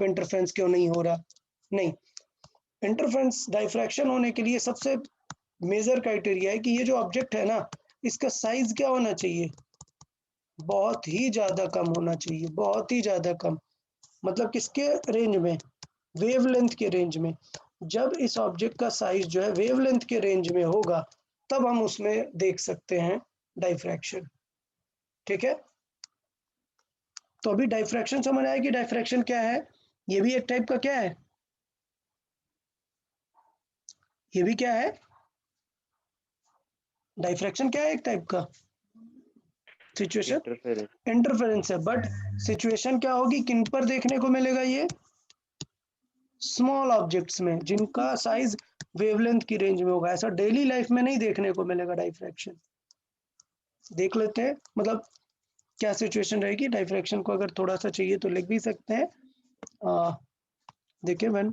इंटरफेरेंस क्यों नहीं हो रहा। नहीं, इंटरफेरेंस डाइफ्रैक्शन होने के लिए सबसे मेजर क्राइटेरिया है कि ये जो ऑब्जेक्ट है ना, इसका साइज क्या होना चाहिए, बहुत ही ज्यादा कम होना चाहिए, बहुत ही ज्यादा कम। मतलब किसके रेंज में, वेवलेंथ के रेंज में। जब इस ऑब्जेक्ट का साइज जो है वेवलेंथ के रेंज में होगा, तब हम उसमें देख सकते हैं डाइफ्रैक्शन। ठीक है, तो अभी डाइफ्रैक्शन समझ आया कि डाइफ्रैक्शन क्या है। ये भी एक टाइप का क्या है, ये भी क्या है, डाइफ्रैक्शन क्या है, एक टाइप का सिचुएशन इंटरफेरेंस। इंटरफेरेंस है। बट सिचुएशन क्या होगी, किन पर देखने को मिलेगा, ये स्मॉल ऑब्जेक्ट्स में जिनका साइज वेवलेंथ की रेंज में होगा। ऐसा डेली लाइफ में नहीं देखने को मिलेगा डाइफ्रैक्शन। देख लेते हैं मतलब क्या सिचुएशन रहेगी। डाइफ्रैक्शन को अगर थोड़ा सा चाहिए तो लिख भी सकते हैं। देखिए, व्हेन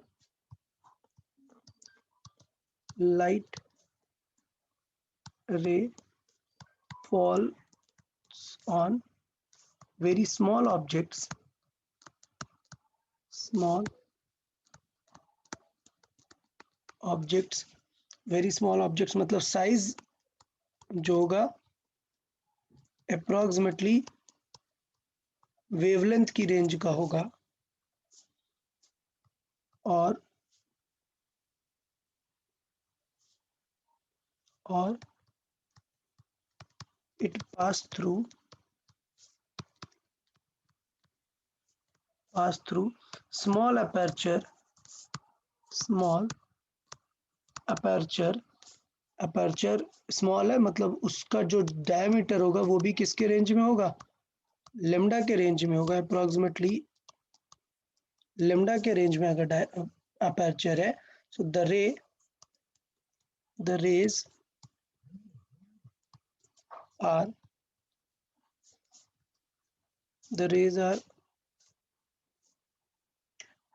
लाइट रे falls on very small objects, very small objects मतलब साइज जो होगा अप्रोक्सीमेटली वेवलेंथ की रेंज का होगा, और it pass through small aperture small है मतलब उसका जो डायमीटर होगा वो भी किसके रेंज में होगा, लेमडा के रेंज में होगा। अप्रोक्सीमेटली लेमडा के रेंज में अगर अपर्चर है, so the rays are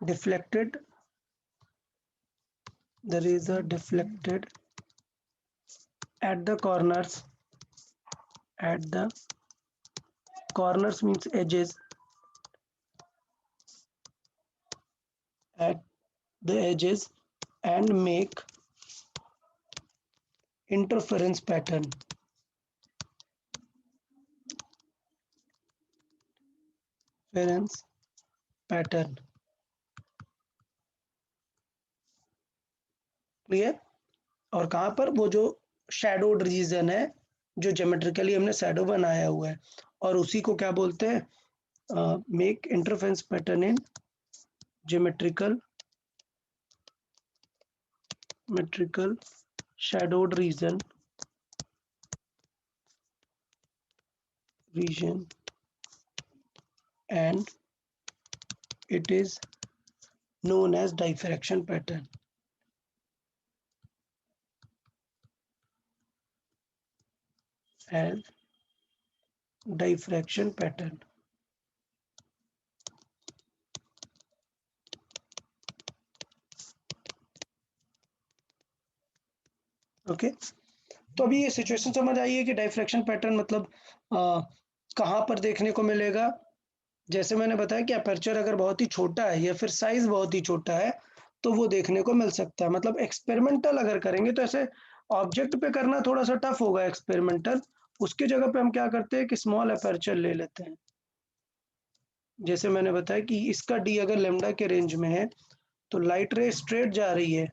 deflected at the corners means edges, at the edges and make interference pattern. Clear. और कहाँ पर, वो जो शैडोड रीजन है, जो ज्योमेट्रिकली हमने शैडो बनाया हुआ है, और उसी को क्या बोलते हैं, make interference pattern in geometrical shadowed region and it is known as diffraction pattern. Okay, तो अभी ये सिचुएशन समझ आई है कि डाइफ्रैक्शन पैटर्न मतलब कहाँ पर देखने को मिलेगा। जैसे मैंने बताया कि अपर्चर अगर बहुत ही छोटा है या फिर साइज बहुत ही छोटा है तो वो देखने को मिल सकता है। मतलब एक्सपेरिमेंटल अगर करेंगे तो ऐसे ऑब्जेक्ट पे करना थोड़ा सा टफ होगा एक्सपेरिमेंटल, उसके जगह पे हम क्या करते हैं कि स्मॉल अपर्चर ले लेते हैं। जैसे मैंने बताया कि इसका डी अगर लेमडा के रेंज में है तो लाइट रे स्ट्रेट जा रही है,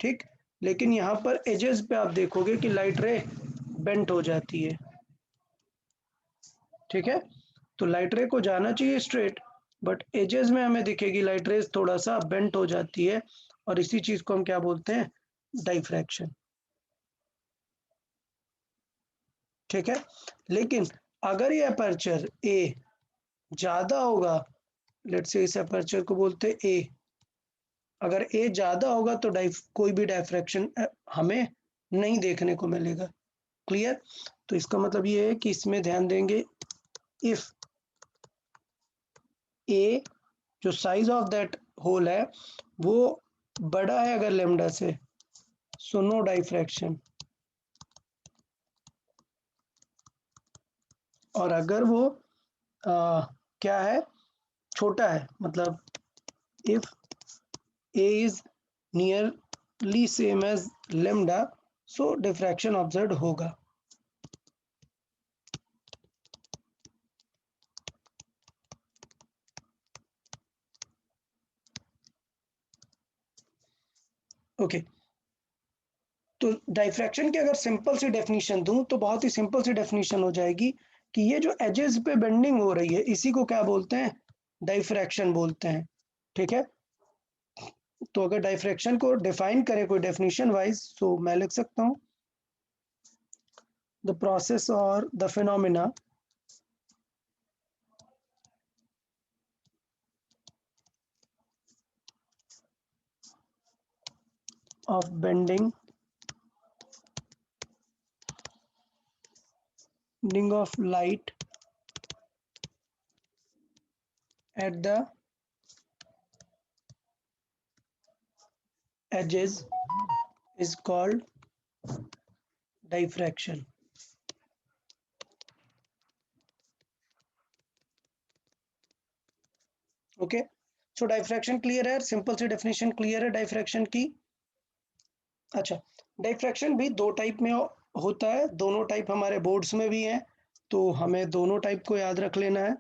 ठीक, लेकिन यहाँ पर एजेस पे आप देखोगे कि लाइट रे बेंट हो जाती है। ठीक है, तो लाइट रे को जाना चाहिए स्ट्रेट, बट एजेस में हमें दिखेगी लाइट रेज थोड़ा सा बेंट हो जाती है, और इसी चीज को हम क्या बोलते हैं, डाइफ्रैक्शन। ठीक है, लेकिन अगर ये अपर्चर ए ज्यादा होगा, लेट्स से इस अपर्चर को बोलते हैं ए, अगर ए ज्यादा होगा तो कोई भी डाइफ्रैक्शन हमें नहीं देखने को मिलेगा। क्लियर। तो इसका मतलब ये है कि इसमें ध्यान देंगे, इफ ए जो साइज ऑफ दैट होल है वो बड़ा है अगर लेमडा से, सो नो डाइफ्रैक्शन। और अगर वो क्या है, छोटा है, मतलब if A is nearly same as lambda, so diffraction observe होगा। ओके तो डाइफ्रैक्शन की अगर सिंपल सी डेफिनेशन दूं तो बहुत ही सिंपल सी डेफिनेशन हो जाएगी कि ये जो एजेस पे बेंडिंग हो रही है इसी को क्या बोलते हैं, डाइफ्रैक्शन बोलते हैं। ठीक है, तो अगर डाइफ्रैक्शन को डिफाइन करें कोई डेफिनेशन वाइज तो मैं लिख सकता हूं, द प्रोसेस और the phenomena of bending of light at the edges is called diffraction. Okay so diffraction clear है, सिंपल सी डेफिनेशन क्लियर है डाइफ्रैक्शन की। अच्छा, डाइफ्रैक्शन भी दो टाइप में होता है, दोनों टाइप हमारे बोर्ड्स में भी हैं, तो हमें दोनों टाइप को याद रख लेना है।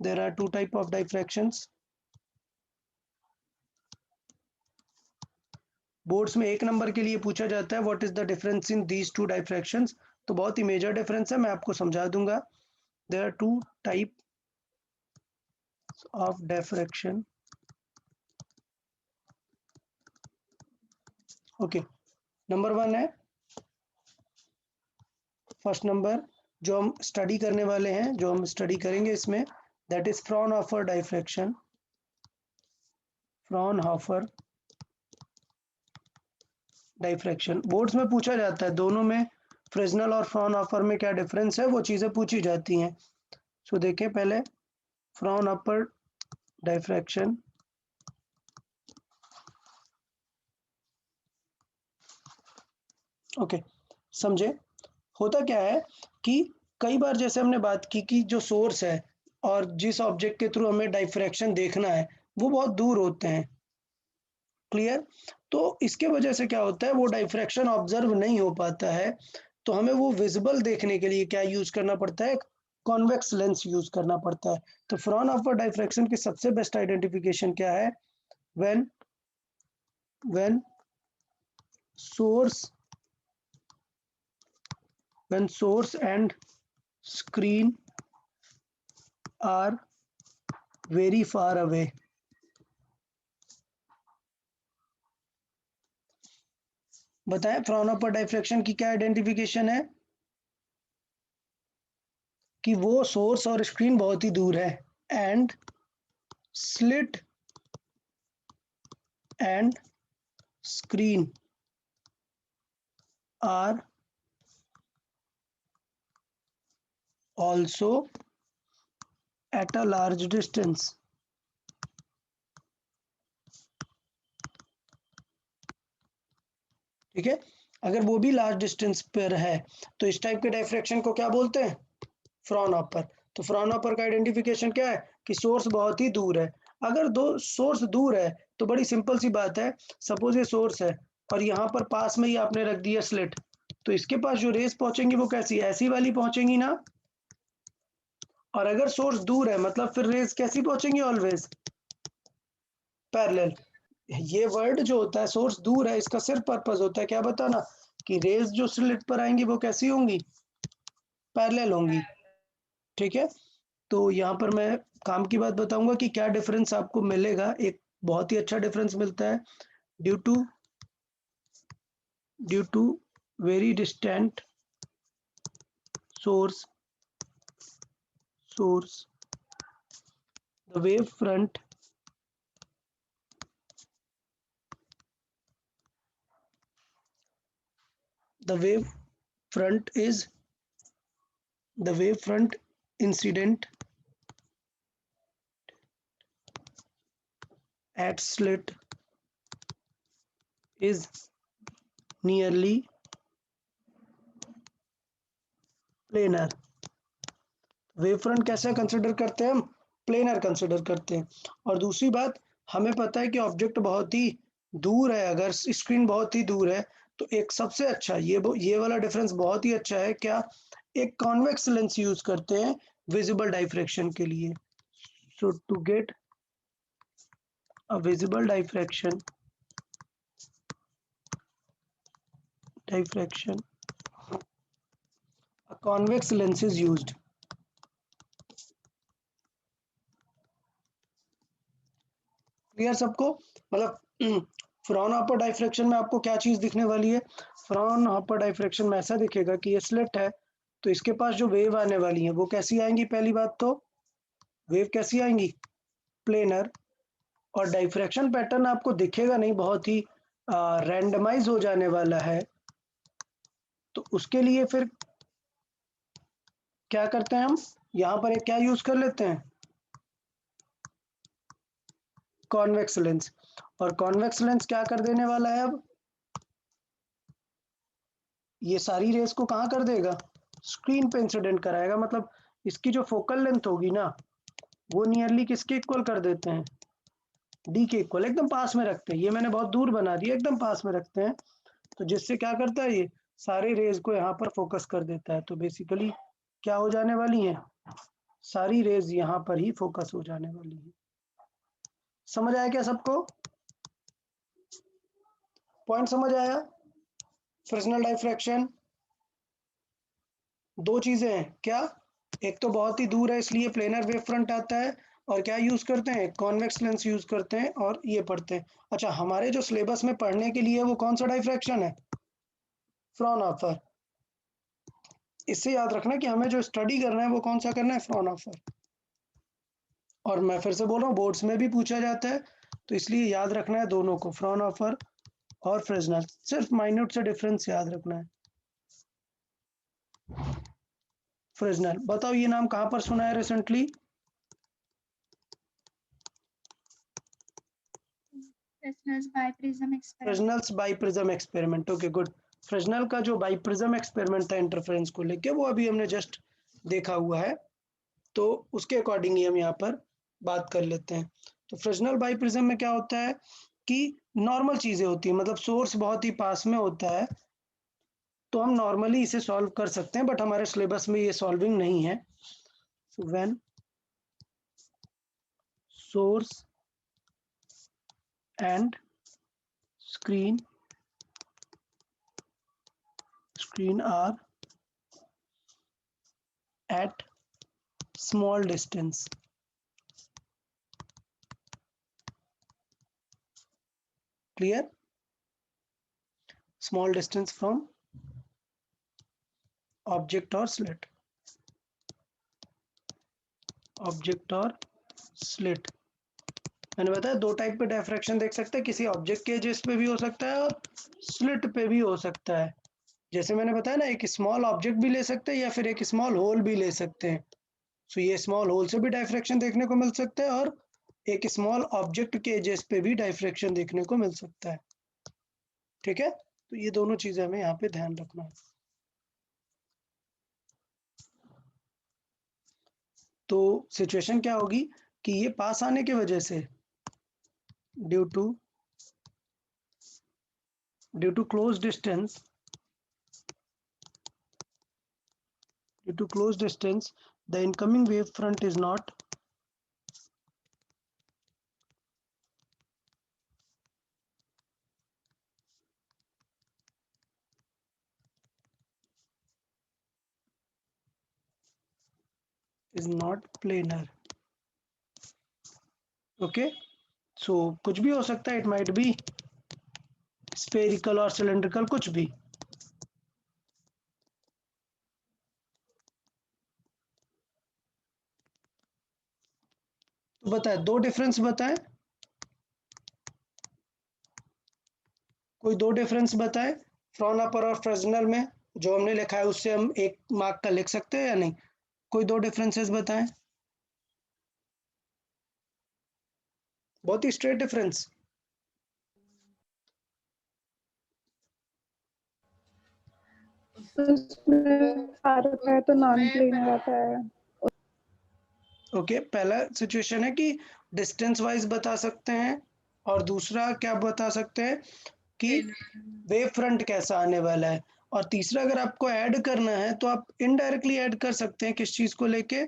There are two type of diffractions. बोर्ड्स में एक नंबर के लिए पूछा जाता है what is the difference in these two diffractions, तो बहुत ही मेजर डिफरेंस है, मैं आपको समझा दूंगा। There are two type of diffraction. Okay, number one है, फर्स्ट नंबर जो हम स्टडी करने वाले हैं, जो हम स्टडी करेंगे इसमें, that is Fraunhofer diffraction. Fraunhofer diffraction boards में पूछा जाता है, दोनों में फ्रेस्नेल और फ्रॉनहोफर में क्या डिफरेंस है वो चीज़ें पूछी जाती हैं। सो देखें पहले फ्रॉनहोफर डाइफ्रैक्शन। ओके समझे, होता क्या है कि कई बार जैसे हमने बात की कि जो सोर्स है और जिस ऑब्जेक्ट के थ्रू हमें डाइफ्रैक्शन देखना है वो बहुत दूर होते हैं। क्लियर, तो इसके वजह से क्या होता है, वो डाइफ्रैक्शन ऑब्जर्व नहीं हो पाता है, तो हमें वो विजिबल देखने के लिए क्या यूज करना पड़ता है, कॉन्वेक्स लेंस यूज करना पड़ता है। तो फ्रॉनहोफर डाइफ्रैक्शन की सबसे बेस्ट आइडेंटिफिकेशन क्या है, when when source when source and screen are very far away। बताएं फ्रॉनहोफर डाइफ्रैक्शन की क्या आइडेंटिफिकेशन है, कि वो सोर्स और स्क्रीन बहुत ही दूर है, and slit and screen are also at a large distance। ठीक है, अगर वो भी लार्ज डिस्टेंस पर है तो इस टाइप के डाइफ्रैक्शन को क्या बोलते हैं, फ्रॉनहोफर। तो फ्रॉनहोफर का आइडेंटिफिकेशन क्या है कि सोर्स बहुत ही दूर है। अगर दो सोर्स दूर है तो बड़ी सिंपल सी बात है, सपोज ये सोर्स है और यहाँ पर पास में ही आपने रख दिया स्लिट, तो इसके पास जो रेस पहुंचेंगी वो कैसी, ऐसी वाली पहुंचेंगी ना। और अगर सोर्स दूर है मतलब फिर रेस कैसी पहुंचेंगी, ऑलवेज पैरेलल। ये वर्ड जो होता है सोर्स दूर है, इसका सिर्फ पर्पस होता है क्या बताना, कि रेज जो स्लिट पर आएंगी वो कैसी होंगी, पैरेलल होंगी। ठीक है, तो यहाँ पर मैं काम की बात बताऊंगा कि क्या डिफरेंस आपको मिलेगा, एक बहुत ही अच्छा डिफरेंस मिलता है, due to very distant source the wave front is the wavefront incident at slit is nearly planar. Wavefront कैसे कंसिडर करते हैं हम? प्लेनर कंसिडर करते हैं। और दूसरी बात, हमें पता है कि ऑब्जेक्ट बहुत ही दूर है, अगर स्क्रीन बहुत ही दूर है तो एक सबसे अच्छा ये वाला डिफरेंस बहुत ही अच्छा है, क्या? एक कॉन्वेक्स लेंस यूज करते हैं विजिबल डाइफ्रैक्शन के लिए। So to get a visible diffraction a convex lens is used. Clear सबको? मतलब फ्रॉनहोफर डाइफ्रैक्शन में आपको क्या चीज दिखने वाली है? फ्रॉनहोफर डाइफ्रैक्शन में ऐसा दिखेगा कि ये स्लिट है, तो इसके पास जो वेव आने वाली है वो कैसी आएंगी? पहली बात तो वेव कैसी आएंगी? प्लेनर। और डाइफ्रैक्शन पैटर्न आपको दिखेगा नहीं, बहुत ही रैंडमाइज हो जाने वाला है। तो उसके लिए फिर क्या करते हैं हम? यहाँ पर एक क्या यूज कर लेते हैं? Convex lens. और कॉन्वेक्स लेंस क्या कर देने वाला है अब? ये सारी रेस को कहाँ कर देगा? स्क्रीन पे इंसिडेंट कराएगा। मतलब इसकी जो फोकल लेंथ होगी ना, वो नियरली किसके इक्वल कर देते हैं? डी के इक्वल, एकदम पास में रखते हैं। ये मैंने बहुत दूर बना दिया, एकदम पास में रखते हैं, तो जिससे क्या करता है, ये सारे रेज को यहाँ पर फोकस कर देता है। तो बेसिकली क्या हो जाने वाली है? सारी रेज यहाँ पर ही फोकस हो जाने वाली है। समझ आया क्या सबको? पॉइंट समझ आया? फ्रिजनल डाइफ्रैक्शन दो चीजें हैं क्या? एक तो बहुत ही दूर है इसलिए प्लेनर वेव फ्रंट आता है, और क्या यूज करते हैं? कॉन्वेक्स लेंस यूज करते हैं और ये पढ़ते हैं। अच्छा, हमारे जो सिलेबस में पढ़ने के लिए वो कौन सा डाइफ्रैक्शन है? फ्रॉनहोफर। इससे याद रखना कि हमें जो स्टडी करना है वो कौन सा करना है? फ्रॉनहोफर। और मैं फिर से बोल रहा हूँ, बोर्ड्स में भी पूछा जाता है, तो इसलिए याद रखना है दोनों को, फ्रॉनहोफर और फ्रिजनल। सिर्फ माइन्यूट से डिफरेंस याद रखना है। फ्रिजनल, बताओ ये नाम कहाँ पर सुना है recently? Fresnel's biprism experiment. Okay, good. Fresnel का जो बाइप्रिज्म एक्सपेरिमेंट था इंटरफेरेंस को लेके, वो अभी हमने जस्ट देखा हुआ है, तो उसके अकॉर्डिंग ही हम यहाँ पर बात कर लेते हैं। तो फ्रिजनल बाइप्रिज्म में क्या होता है कि नॉर्मल चीजें होती है, मतलब सोर्स बहुत ही पास में होता है, तो हम नॉर्मली इसे सॉल्व कर सकते हैं, बट हमारे सिलेबस में ये सॉल्विंग नहीं है। So when source and screen are at small distance, clear? Small distance from object or slit, object or slit। मैंने बताया दो टाइप पे डायफ्रैक्शन देख सकते हैं, किसी ऑब्जेक्ट के एजेस पे भी हो सकता है और स्लिट पे भी हो सकता है। जैसे मैंने बताया ना, एक स्मॉल ऑब्जेक्ट भी ले सकते हैं या फिर एक स्मॉल होल भी ले सकते हैं। सो ये स्मॉल होल से भी डायफ्रैक्शन देखने को मिल सकता है, और एक स्मॉल ऑब्जेक्ट के एजेस पे भी डायफ्रैक्शन देखने को मिल सकता है। ठीक है, तो ये दोनों चीजें हमें यहाँ पे ध्यान रखना है। तो सिचुएशन क्या होगी कि ये पास आने की वजह से due to close distance, the incoming wave front is not planar। Okay, so कुछ भी हो सकता है, इट माइट बी स्फेरिकल और सिलेंड्रिकल, कुछ भी। तो बताए, दो डिफरेंस बताए, कोई दो डिफरेंस बताए फ्रॉनहोफर और फ्रेस्नेल में, जो हमने लिखा है उससे हम एक मार्क का लिख सकते हैं या नहीं? कोई दो डिफरेंसेस बताएं, बहुत ही स्ट्रेट डिफरेंस। उसमें फर्क है तो नॉन प्लेनर आता है। ओके, पहला सिचुएशन है कि डिस्टेंस वाइज बता सकते हैं, और दूसरा क्या बता सकते हैं कि वेव फ्रंट कैसा आने वाला है, और तीसरा अगर आपको ऐड करना है तो आप इनडायरेक्टली ऐड कर सकते हैं किस चीज को लेके,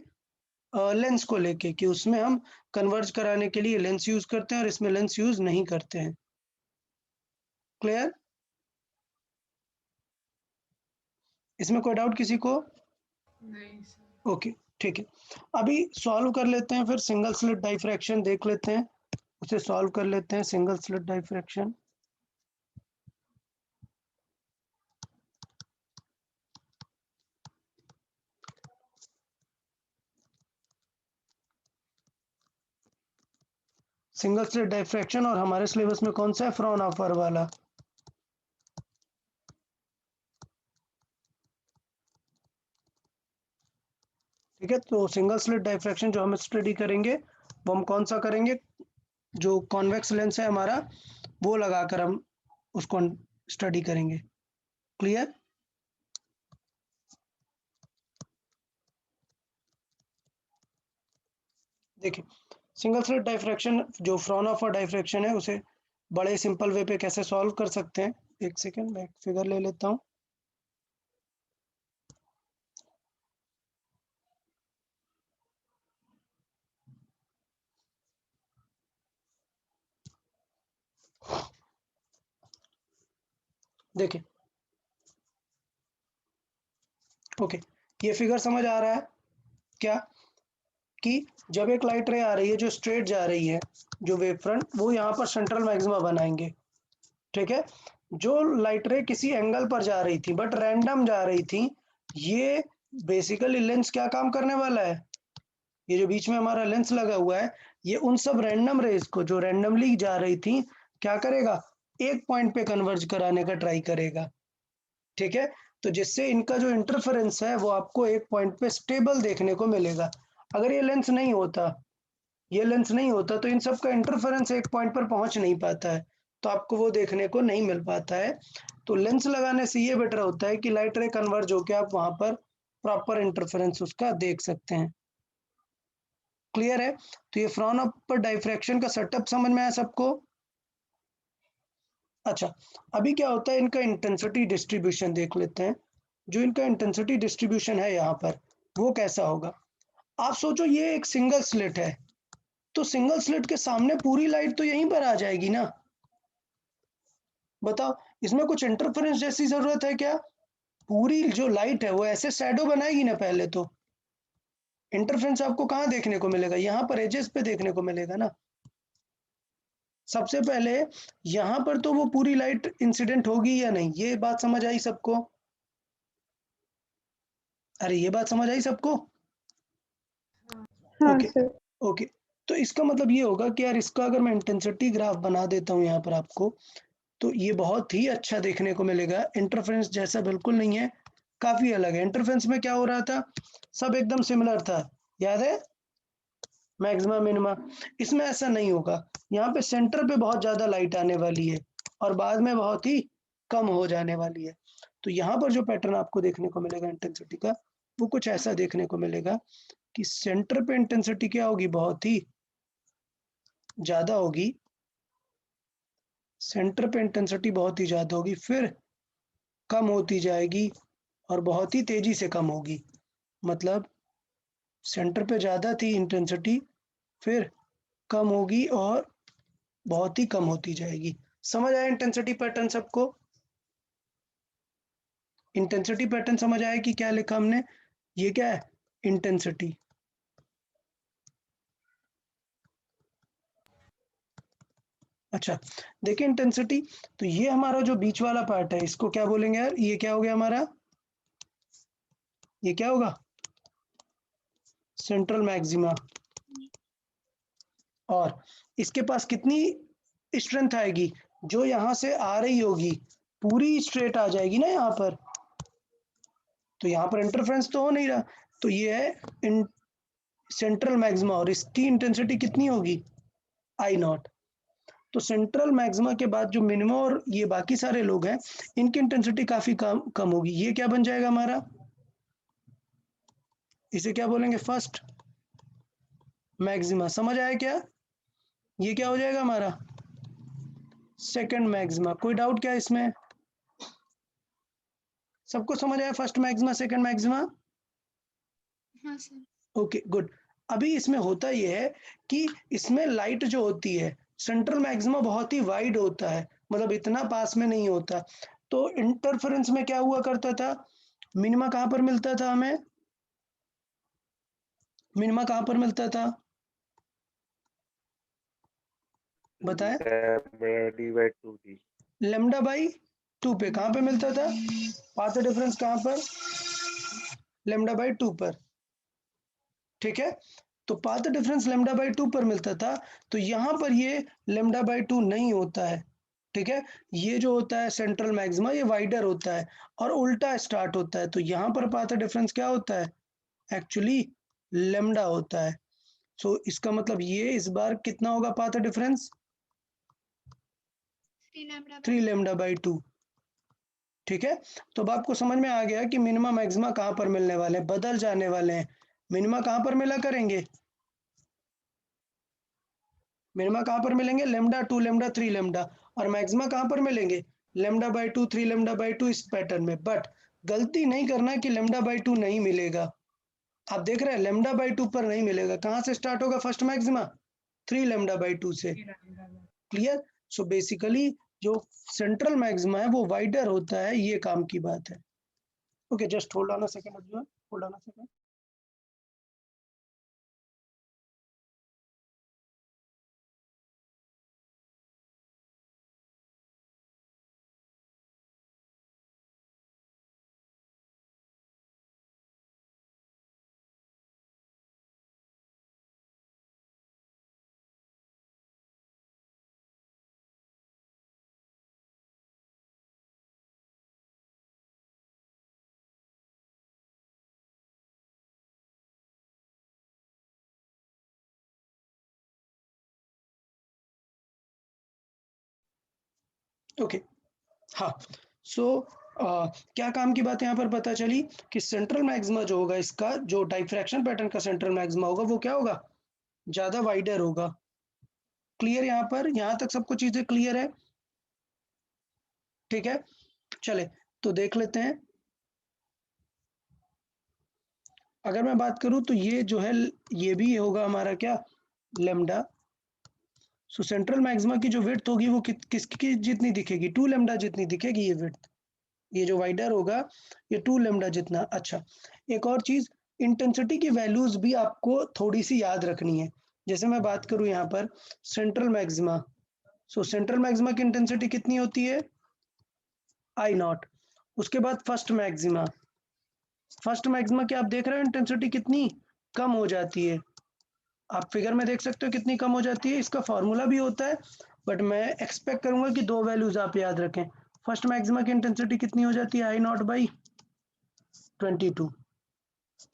लेंस को लेके, कि उसमें हम कन्वर्ज कराने के लिए लेंस यूज करते हैं और इसमें लेंस यूज नहीं करते हैं। क्लियर? इसमें कोई डाउट किसी को? नहीं सर। ओके, ठीक है। अभी सॉल्व कर लेते हैं, फिर सिंगल स्लिट डाइफ्रैक्शन देख लेते हैं, उसे सॉल्व कर लेते हैं। Single slit diffraction, single slit diffraction, और हमारे सिलेबस में कौन सा है? फ्रॉनहोफर वाला। ठीक है, तो सिंगल स्लिट डाइफ्रैक्शन जो हम स्टडी करेंगे वो हम कौन सा करेंगे? जो कॉन्वेक्स लेंस है हमारा, वो लगाकर हम उसको स्टडी करेंगे। क्लियर? देखिए, सिंगल स्लिट डाइफ्रैक्शन जो फ्रॉनहोफर डाइफ्रैक्शन है, उसे बड़े सिंपल वे पे कैसे सॉल्व कर सकते हैं? एक सेकेंड, मैं फिगर ले लेता हूँ। देखिए, ओके, ये फिगर समझ आ रहा है क्या? कि जब एक लाइट रे आ रही है जो स्ट्रेट जा रही है, जो वेव फ्रंट, वो यहाँ पर सेंट्रल मैक्सिमा बनाएंगे। ठीक है, जो लाइट रे किसी एंगल पर जा रही थी बट रैंडम जा रही थी, ये बेसिकली लेंस क्या काम करने वाला है? ये जो बीच में हमारा लेंस लगा हुआ है, ये उन सब रैंडम रेज को जो रैंडमली जा रही थी क्या करेगा? एक पॉइंट पे कन्वर्ज कराने का ट्राई करेगा। ठीक है, तो जिससे इनका जो इंटरफेरेंस है वो आपको एक पॉइंट पे स्टेबल देखने को मिलेगा। अगर ये लेंस नहीं होता तो इन सब का इंटरफेरेंस एक पॉइंट पर पहुंच नहीं पाता है, तो आपको वो देखने को नहीं मिल पाता है। तो लेंस लगाने से ये बेटर होता है कि लाइट रे कन्वर्ज होकर आप वहां पर प्रॉपर इंटरफेरेंस उसका देख सकते हैं। क्लियर है? तो ये फ्रॉनहोफर डाइफ्रैक्शन का सेटअप समझ में आया सबको? अच्छा, अभी क्या होता है, इनका इंटेंसिटी डिस्ट्रीब्यूशन देख लेते हैं। जो इनका इंटेंसिटी डिस्ट्रीब्यूशन है यहाँ पर, वो कैसा होगा? आप सोचो, ये एक सिंगल स्लिट है, तो सिंगल स्लिट के सामने पूरी लाइट तो यहीं पर आ जाएगी ना। बताओ, इसमें कुछ इंटरफेरेंस जैसी जरूरत है क्या? पूरी जो लाइट है वो ऐसे शैडो बनाएगी ना पहले तो। इंटरफेरेंस आपको कहाँ देखने को मिलेगा? यहाँ पर एजेस पे देखने को मिलेगा ना। सबसे पहले यहाँ पर तो वो पूरी लाइट इंसिडेंट होगी या नहीं, ये बात समझ आई सबको? अरे, ये बात समझ आई सबको? हाँ ओके, सर। ओके, तो इसका मतलब ये होगा कि यार, इसका अगर मैं इंटेंसिटी ग्राफ बना देता हूँ यहाँ पर आपको, तो ये बहुत ही अच्छा देखने को मिलेगा। इंटरफेरेंस जैसा बिल्कुल नहीं है, काफी अलग है। इंटरफेरेंस में क्या हो रहा था? सब एकदम सिमिलर था, याद है? Maxima minima. इसमें ऐसा नहीं होगा, यहाँ पे सेंटर पे बहुत ज्यादा लाइट आने वाली है और बाद में बहुत ही कम हो जाने वाली है। तो यहाँ पर जो पैटर्न आपको देखने को मिलेगा इंटेंसिटी का, वो कुछ ऐसा देखने को मिलेगा कि सेंटर पे इंटेंसिटी क्या होगी? बहुत ही ज्यादा होगी। सेंटर पे इंटेंसिटी बहुत ही ज्यादा होगी, फिर कम होती जाएगी और बहुत ही तेजी से कम होगी। मतलब सेंटर पे ज्यादा थी इंटेंसिटी, फिर कम होगी और बहुत ही कम होती जाएगी। समझ आया इंटेंसिटी पैटर्न सबको? इंटेंसिटी पैटर्न समझ आया कि क्या लिखा हमने? ये क्या है? इंटेंसिटी। अच्छा, देखिए इंटेंसिटी, तो ये हमारा जो बीच वाला पार्ट है, इसको क्या बोलेंगे यार? ये क्या हो गया हमारा? ये क्या होगा? Central maxima. और इसके पास कितनी स्ट्रेंथ आएगी? जो यहां से आ रही होगी पूरी स्ट्रेट आ जाएगी ना यहाँ पर। तो यहाँ पर इंटरफेरेंस तो हो नहीं रहा, तो ये है सेंट्रल मैक्सिमा और इसकी इंटेंसिटी कितनी होगी आई नॉट। तो सेंट्रल मैक्सिमा के बाद जो मिनिमम और ये बाकी सारे लोग हैं इनकी इंटेंसिटी काफी कम होगी। ये क्या बन जाएगा हमारा, इसे क्या बोलेंगे फर्स्ट मैक्सिमा। समझ आया क्या, ये क्या हो जाएगा हमारा सेकंड मैक्सिमा। कोई डाउट क्या इसमें, सबको समझ आया फर्स्ट मैक्सिमा सेकंड मैक्सिमा? हाँ सर। Okay good. अभी इसमें होता यह है कि इसमें लाइट जो होती है सेंट्रल मैक्सिमा बहुत ही वाइड होता है, मतलब इतना पास में नहीं होता। तो इंटरफेरेंस में क्या हुआ करता था, मिनिमा कहाँ पर मिलता था हमें, मिनिमा कहाँ पर मिलता था बताएं, लेमडा बाई 2 पे। कहाँ पे मिलता था, पाथ डिफरेंस कहाँ पर, लेमडा बाई 2 पर। ठीक है, तो पाथ डिफरेंस लेमडा बाई 2 पर मिलता था। तो यहाँ पर ये लेमडा बाई 2 नहीं होता है। ठीक है, ये जो होता है सेंट्रल मैक्सिमा ये वाइडर होता है और उल्टा स्टार्ट होता है। तो यहाँ पर पाथ डिफरेंस क्या होता है, एक्चुअली लेमडा होता है। सो इसका मतलब ये इस बार कितना होगा पाथ डिफरेंस, 3 लेमडा बाई 2। ठीक है, तो अब आपको समझ में आ गया कि मिनिमा मैक्सिमा कहाँ पर मिलने वाले हैं, बदल जाने वाले हैं। मिनिमा कहाँ पर मिला करेंगे, मिनिमा कहाँ पर मिलेंगे, लेमडा 2 लेमडा 3 लेमडा, और मैक्सिमा कहाँ पर मिलेंगे, लेमडा बाई 2 3 लेमडा बाई 2 इस पैटर्न में। बट गलती नहीं करना कि लेमडा बाई 2 नहीं मिलेगा। आप देख रहे हैं लेमडा बाई 2 पर नहीं मिलेगा। कहाँ से स्टार्ट होगा फर्स्ट मैक्सिमा, 3 लेमडा बाई 2 से। क्लियर। सो बेसिकली जो सेंट्रल मैक्सिमा है वो वाइडर होता है, ये काम की बात है। Okay just hold on a second Arjun, hold on a second. Okay हाँ, सो क्या काम की बात यहाँ पर पता चली कि सेंट्रल मैक्सिमा जो होगा इसका जो डाइफ्रैक्शन पैटर्न का सेंट्रल मैक्सिमा होगा वो क्या होगा, ज्यादा वाइडर होगा। क्लियर, यहाँ पर यहाँ तक सबको चीजें क्लियर है। ठीक है, चले तो देख लेते हैं। अगर मैं बात करूं तो ये जो है ये भी होगा हमारा क्या, लेमडा। सो सेंट्रल मैक्सिमा की जो विड्थ होगी वो किसकी जितनी दिखेगी, 2 लेमडा जितनी दिखेगी ये विड्थ। ये जो वाइडर होगा ये 2 लेमडा जितना। अच्छा, एक और चीज, इंटेंसिटी की वैल्यूज भी आपको थोड़ी सी याद रखनी है। जैसे मैं बात करूं यहाँ पर सेंट्रल मैक्सिमा, सो सेंट्रल मैक्सिमा की इंटेंसिटी कितनी होती है आई नॉट। उसके बाद फर्स्ट मैक्सिमा, फर्स्ट मैक्सिमा की आप देख रहे हो इंटेंसिटी कितनी कम हो जाती है। आप फिगर में देख सकते हो कितनी कम हो जाती है। इसका फॉर्मूला भी होता है बट मैं एक्सपेक्ट करूंगा कि 2 वैल्यूज आप याद रखें। फर्स्ट मैक्सिमा की इंटेंसिटी कितनी हो जाती है आई नॉट बाई 22।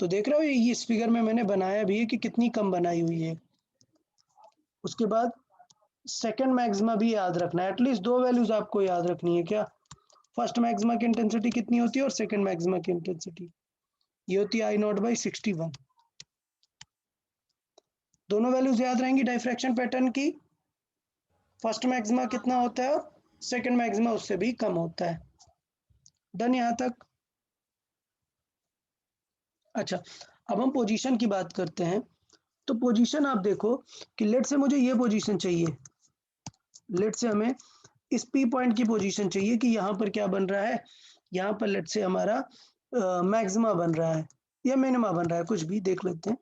तो देख रहे हो ये इस फिगर में मैंने बनाया भी है कि कितनी कम बनाई हुई है। उसके बाद सेकंड मैक्सिमा भी याद रखना है, एटलीस्ट 2 वैल्यूज आपको याद रखनी है। क्या, फर्स्ट मैक्सिमा की इंटेंसिटी कितनी होती है और सेकंड मैक्सिमा की इंटेंसिटी ये होती है आई नॉट बाई 61। दोनों वैल्यूज याद रहेंगी डाइफ्रैक्शन पैटर्न की। फर्स्ट मैक्सिमा कितना होता है और सेकंड मैक्सिमा उससे भी कम होता है। डन यहाँ तक। अच्छा, अब हम पोजीशन की बात करते हैं। तो पोजीशन आप देखो कि लेट से मुझे ये पोजीशन चाहिए, लेट से हमें इस पी पॉइंट की पोजीशन चाहिए कि यहाँ पर क्या बन रहा है, यहाँ पर लेट से हमारा मैक्सिमा बन रहा है या मिनिमा बन रहा है, कुछ भी देख लेते हैं।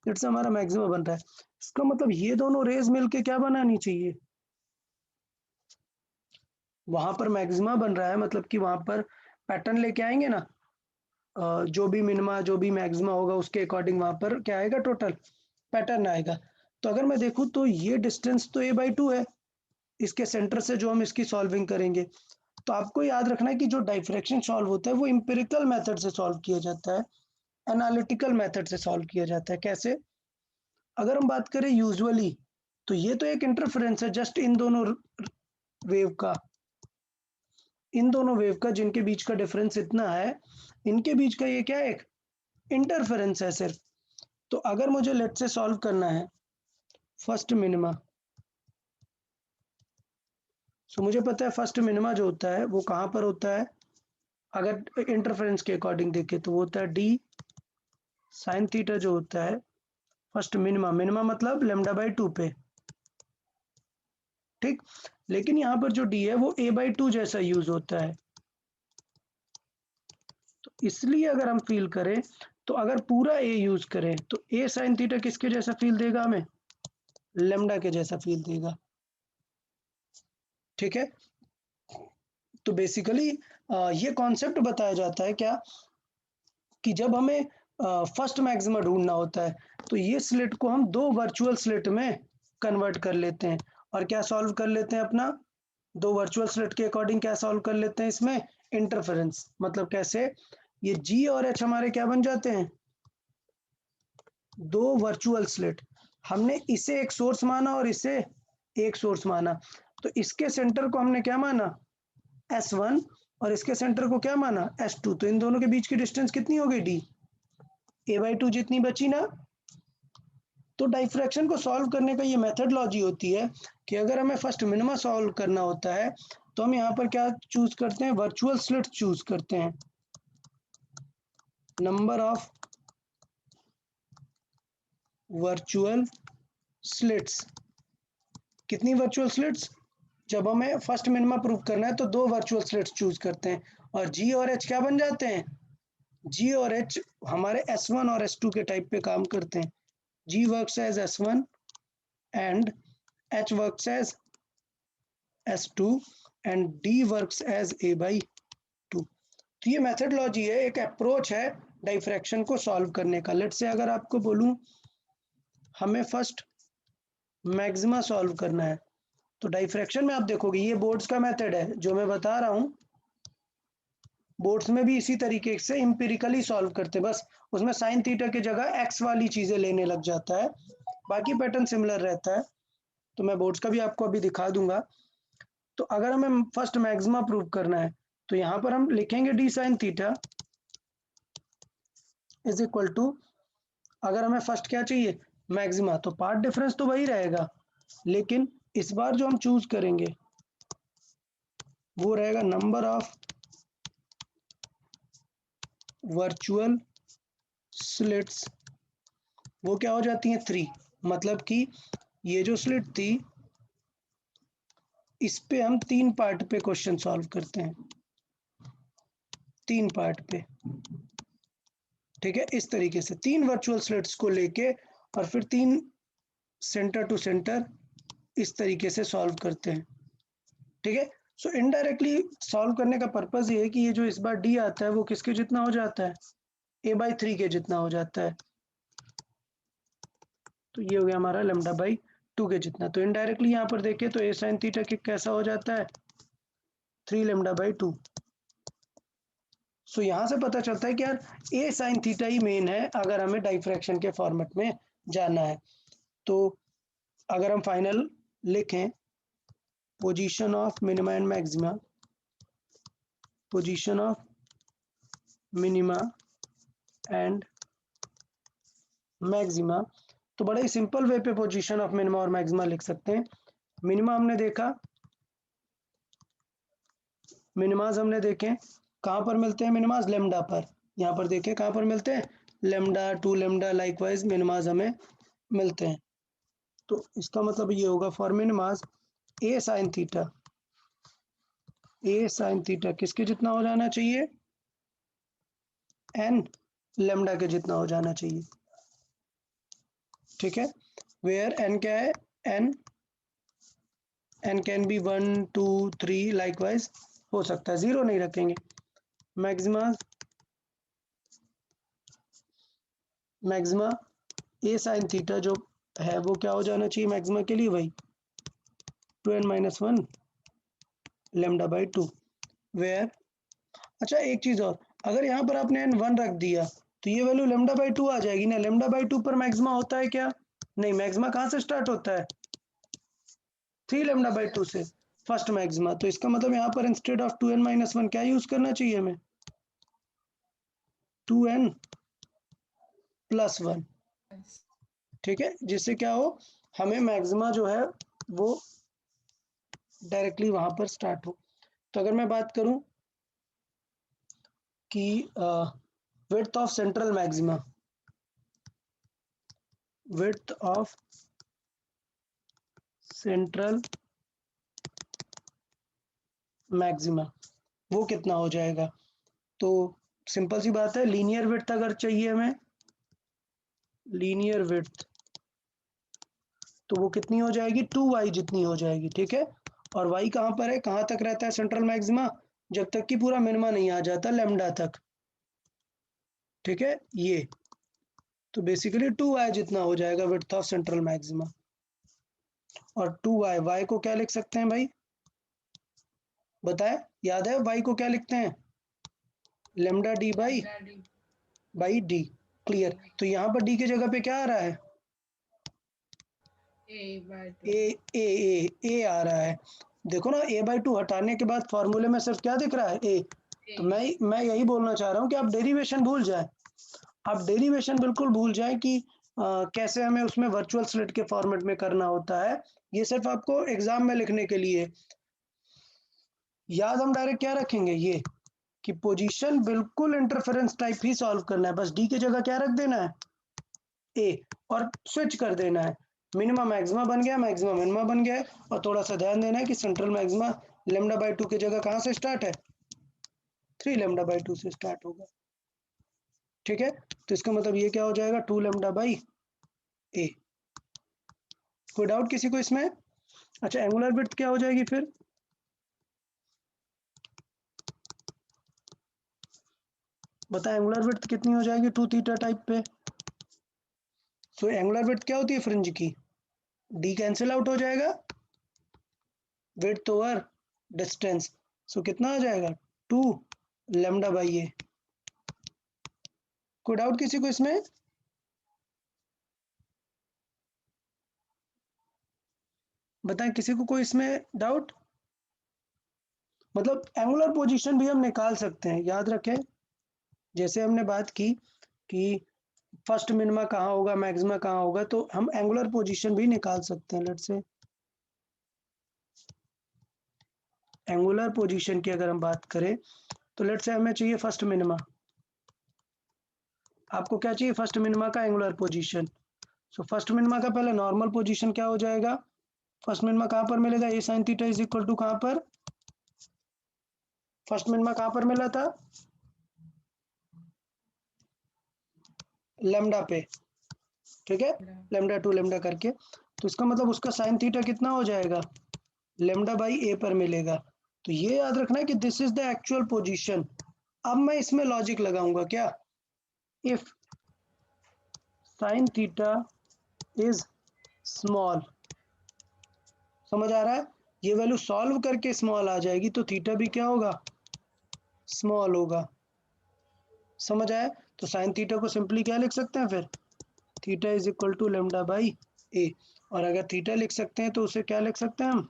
लेट से हमारा मैक्सिमा बन रहा है, इसका मतलब ये दोनों रेज मिलके क्या बनानी चाहिए, वहां पर मैक्सिमा बन रहा है, मतलब कि वहां पर पैटर्न लेके आएंगे ना, जो भी मिनिमा जो भी मैक्सिमा होगा उसके अकॉर्डिंग वहां पर क्या आएगा, टोटल पैटर्न आएगा। तो अगर मैं देखूं तो ये डिस्टेंस तो a/2 है इसके सेंटर से जो हम इसकी सॉल्विंग करेंगे। तो आपको याद रखना है कि जो डाइफ्रैक्शन सॉल्व होता है वो इंपेरिकल मेथड से सॉल्व किया जाता है। एनालिटिकल मेथड से सॉल्व किया जाता है। कैसे? अगर हम बात करें यूजुअली, तो ये तो एक इंटरफेरेंस है जस्ट इन दोनों वेव का जिनके बीच का डिफरेंस इतना है, इनके बीच का ये क्या है, एक इंटरफेरेंस है सिर्फ। तो अगर मुझे लेट से सॉल्व करना है फर्स्ट मिनिमा, सो मुझे पता है फर्स्ट मिनिमा जो होता है वो कहाँ पर होता है, अगर इंटरफेरेंस के अकॉर्डिंग देखें तो वो होता है डी साइन थीटा जो होता है फर्स्ट मिनिमा मतलब लेमडा बाई 2 पे, ठीक। लेकिन यहाँ पर जो डी है वो a बाई 2 जैसा यूज होता है, तो इसलिए अगर हम फील करें तो अगर पूरा a यूज करें तो a साइन थीटा किसके जैसा फील देगा, हमें लेमडा के जैसा फील देगा, ठीक है। तो बेसिकली ये कॉन्सेप्ट बताया जाता है क्या, कि जब हमें फर्स्ट मैक्सिमा ढूंढना होता है तो ये स्लिट को हम दो वर्चुअल स्लिट में कन्वर्ट कर लेते हैं और क्या सॉल्व कर लेते हैं अपना, दो वर्चुअल स्लिट के अकॉर्डिंग क्या सॉल्व कर लेते हैं इसमें, इंटरफेरेंस। मतलब कैसे, ये G और H हमारे क्या बन जाते हैं, दो वर्चुअल स्लिट। हमने इसे एक सोर्स माना और इसे एक सोर्स माना, तो इसके सेंटर को हमने क्या माना, S1, और इसके सेंटर को क्या माना, S2। तो इन दोनों के बीच की डिस्टेंस कितनी हो गई, D a/2 जितनी बची ना। तो डाइफ्रैक्शन को सॉल्व करने का ये मेथडलॉजी होती है कि अगर हमें फर्स्ट मिनिमा सॉल्व करना होता है तो हम यहाँ पर क्या चूज करते हैं, वर्चुअल स्लिट चूज करते हैं। नंबर ऑफ वर्चुअल स्लिट्स, कितनी वर्चुअल स्लिट्स, जब हमें फर्स्ट मिनिमा प्रूव करना है तो दो वर्चुअल स्लिट्स चूज करते हैं, और G और H क्या बन जाते हैं, G और H हमारे S1 और S2 के टाइप पे काम करते हैं। G works as S1 and H works as S2 and D works as a/2। तो ये मेथडलॉजी है, एक अप्रोच है डाइफ्रैक्शन को सॉल्व करने का। लेट से अगर आपको बोलूं हमें फर्स्ट मैक्सिमा सॉल्व करना है, तो डाइफ्रैक्शन में आप देखोगे ये बोर्ड्स का मेथड है जो मैं बता रहा हूँ, बोर्ड्स में भी इसी तरीके से एम्पिरिकली सॉल्व करते हैं, बस उसमें साइन थीटा की जगह एक्स वाली चीजें लेने लग जाता है, बाकी पैटर्न सिमिलर रहता है। तो मैं बोर्ड्स का भी आपको अभी दिखा दूंगा। तो अगर हमें फर्स्ट मैक्सिमा प्रूव करना है तो यहाँ पर हम लिखेंगे D sine theta is equal to, अगर हमें फर्स्ट क्या चाहिए, मैक्सिमा, तो पार्ट डिफरेंस तो वही रहेगा, लेकिन इस बार जो हम चूज करेंगे वो रहेगा नंबर ऑफ वर्चुअल स्लिट्स, वो क्या हो जाती है 3। मतलब कि ये जो स्लिट थी इस पे हम 3 पार्ट पे क्वेश्चन सॉल्व करते हैं, 3 पार्ट पे, ठीक है। इस तरीके से 3 वर्चुअल स्लिट्स को लेके और फिर 3 सेंटर टू सेंटर इस तरीके से सॉल्व करते हैं, ठीक है। सो इनडायरेक्टली सॉल्व करने का पर्पस ये है कि ये जो इस बार डी आता है वो किसके जितना हो जाता है, a/3 के जितना हो जाता है। तो ये हो गया हमारा लेमडा बाई 2 के जितना। तो इनडायरेक्टली यहाँ पर देखें तो a साइन थीटा कैसा हो जाता है, 3 लेमडा बाई 2। सो यहाँ से पता चलता है कि यार a sine theta he main है अगर हमें डाइफ्रैक्शन के फॉर्मेट में जाना है। तो अगर हम फाइनल लिखें, position of minima and maxima, position of minima and maxima, तो बड़ा ही सिंपल वे पे पोजीशन ऑफ मिनिमा और मैक्सिमा लिख सकते हैं। मिनिमा हमने देखा, मिनिमाज हमने देखे कहाँ पर मिलते हैं, मिनिमाज लेमडा पर, यहाँ पर देखें कहाँ पर मिलते हैं, लेमडा 2 लेमडा, लाइकवाइज मिनिमाज हमें मिलते हैं। तो इसका मतलब ये होगा फॉर मिनिमाज a साइन थीटा किसके जितना हो जाना चाहिए, n लेमडा के जितना हो जाना चाहिए, ठीक है। वेयर n क्या है, n कैन बी 1 2 3 लाइकवाइज हो सकता है, 0 नहीं रखेंगे। मैक्सिमा a साइन थीटा जो है वो क्या हो जाना चाहिए मैक्सिमा के लिए, वही 2n-1 लेमडा बाई 2। वेयर, अच्छा एक चीज और, अगर यहाँ पर आपने n 1 रख दिया तो ये वैल्यू लेमडा बाई 2 आ जाएगी ना। लेमडा बाई 2 पर मैक्सिमा होता है क्या? नहीं, मैक्सिमा कहाँ से स्टार्ट होता है? 3 लेमडा बाई 2 से, फर्स्ट मैक्सिमा। तो इसका मतलब यहाँ पर इंस्टेड ऑफ 2n माइनस 1 क्या यूज करना चाहिए हमें? 2n प्लस 1, ठीक है, जिससे क्या हो, हमें मैक्सिमा जो है वो डायरेक्टली वहां पर स्टार्ट हो। तो अगर मैं बात करूं कि width of central maxima, width of central maxima वो कितना हो जाएगा? तो सिंपल सी बात है, लीनियर विड्थ अगर चाहिए हमें, लीनियर विड्थ, तो वो कितनी हो जाएगी? 2y जितनी हो जाएगी, ठीक है। और y कहाँ पर है, कहाँ तक रहता है सेंट्रल मैक्सिमा? जब तक कि पूरा मिनिमा नहीं आ जाता लेमडा तक, ठीक है। ये तो बेसिकली 2y जितना हो जाएगा विड्थ ऑफ सेंट्रल मैक्सिमा। और 2y, y को क्या लिख सकते हैं भाई, बताए, याद है y को क्या लिखते हैं? Lambda D by D, clear. तो यहाँ पर d की जगह पे क्या आ रहा है? ए आ रहा है। देखो ना, a/2 हटाने के बाद फॉर्मूले में सिर्फ क्या दिख रहा है? a। तो मैं यही बोलना चाह रहा हूँ कि आप डेरिवेशन भूल जाए, आप डेरिवेशन बिल्कुल भूल जाएं कि कैसे हमें उसमें वर्चुअल स्लिट के फॉर्मेट में करना होता है। ये सिर्फ आपको एग्जाम में लिखने के लिए। याद हम डायरेक्ट क्या रखेंगे, ये कि पोजीशन बिल्कुल इंटरफेरेंस टाइप ही सॉल्व करना है, बस डी की जगह क्या रख देना है? ए, और स्विच कर देना है। मिनिमा मैक्सिमा बन गया, मैक्सिमा मिनिमा बन गया है। और थोड़ा सा ध्यान देना है कि सेंट्रल मैक्सिमा लेमडा बाई 2 की जगह कहाँ से स्टार्ट है? 3 लेमडा बाई 2 से स्टार्ट होगा, ठीक है। तो इसका मतलब ये क्या हो जाएगा? 2 लेमडा बाई ए। कोई डाउट किसी को इसमें? अच्छा, एंगुलर विड्थ क्या हो जाएगी फिर? बता, एंगुलर विड्थ कितनी हो जाएगी 2 थीटा टाइप पे? सो एंगुलर विड्थ क्या होती है फ्रिंज की? डी कैंसिल आउट हो जाएगा, विड्थ ओवर डिस्टेंस। सो कितना आ जाएगा? 2 लेमडा बाई ए। कोई डाउट किसी को इसमें? बताएं, किसी को कोई इसमें डाउट? मतलब एंगुलर पोजीशन भी हम निकाल सकते हैं, याद रखें। जैसे हमने बात की कि फर्स्ट मिनिमा कहाँ होगा, मैक्सिमा कहाँ होगा, तो हम एंगुलर पोजीशन भी निकाल सकते हैं। लेट्स से एंगुलर पोजीशन की अगर हम बात करें, तो लेट्स से हमें चाहिए फर्स्ट मिनिमा। आपको क्या चाहिए? फर्स्ट मिनिमा का एंगुलर पोजीशन। सो फर्स्ट मिनिमा का पहले नॉर्मल पोजीशन क्या हो जाएगा? फर्स्ट मिनिमा कहाँ पर मिलेगा? A sine theta is equal to कहाँ पर? फर्स्ट मिनिमा कहाँ पर मिला था? लेमडा पे, ठीक है, लेमडा 2 लेमडा करके। तो इसका मतलब उसका साइन थीटा कितना हो जाएगा? लेमडा बाई ए पर मिलेगा। तो ये याद रखना है कि this is the actual position. अब मैं इसमें लॉजिक लगाऊंगा क्या? If sign theta is small, समझ आ रहा है? ये वैल्यू सॉल्व करके स्मॉल आ जाएगी, तो थीटा भी क्या होगा? स्मॉल होगा। समझ आया? तो साइन थीटा को सिंपली क्या लिख सकते हैं फिर? Theta is equal to lambda by a. और अगर थीटा लिख सकते हैं तो उसे क्या लिख सकते हैं हम?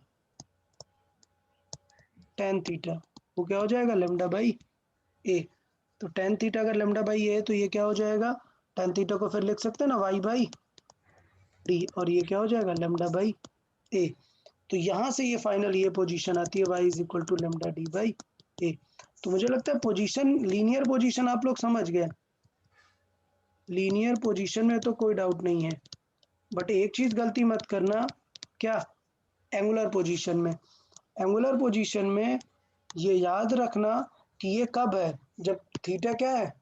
Tan theta. वो क्या हो जाएगा? Lambda by a. तो टेन थीटा अगर लेमडा बाई ए है तो ये क्या हो जाएगा? टेन थीटा को फिर लिख सकते हैं ना वाई बाई डी, और ये क्या हो जाएगा? Lambda by a. तो यहाँ से ये फाइनल ये पोजीशन आती है y is equal to lambda D by a. तो मुझे लगता है पोजीशन, लीनियर पोजीशन आप लोग समझ गए। लीनियर पोजीशन में तो कोई डाउट नहीं है, बट एक चीज गलती मत करना, क्या? एंगुलर पोजीशन में, एंगुलर पोजीशन में ये याद रखना कि ये कब है? जब थीटा क्या है?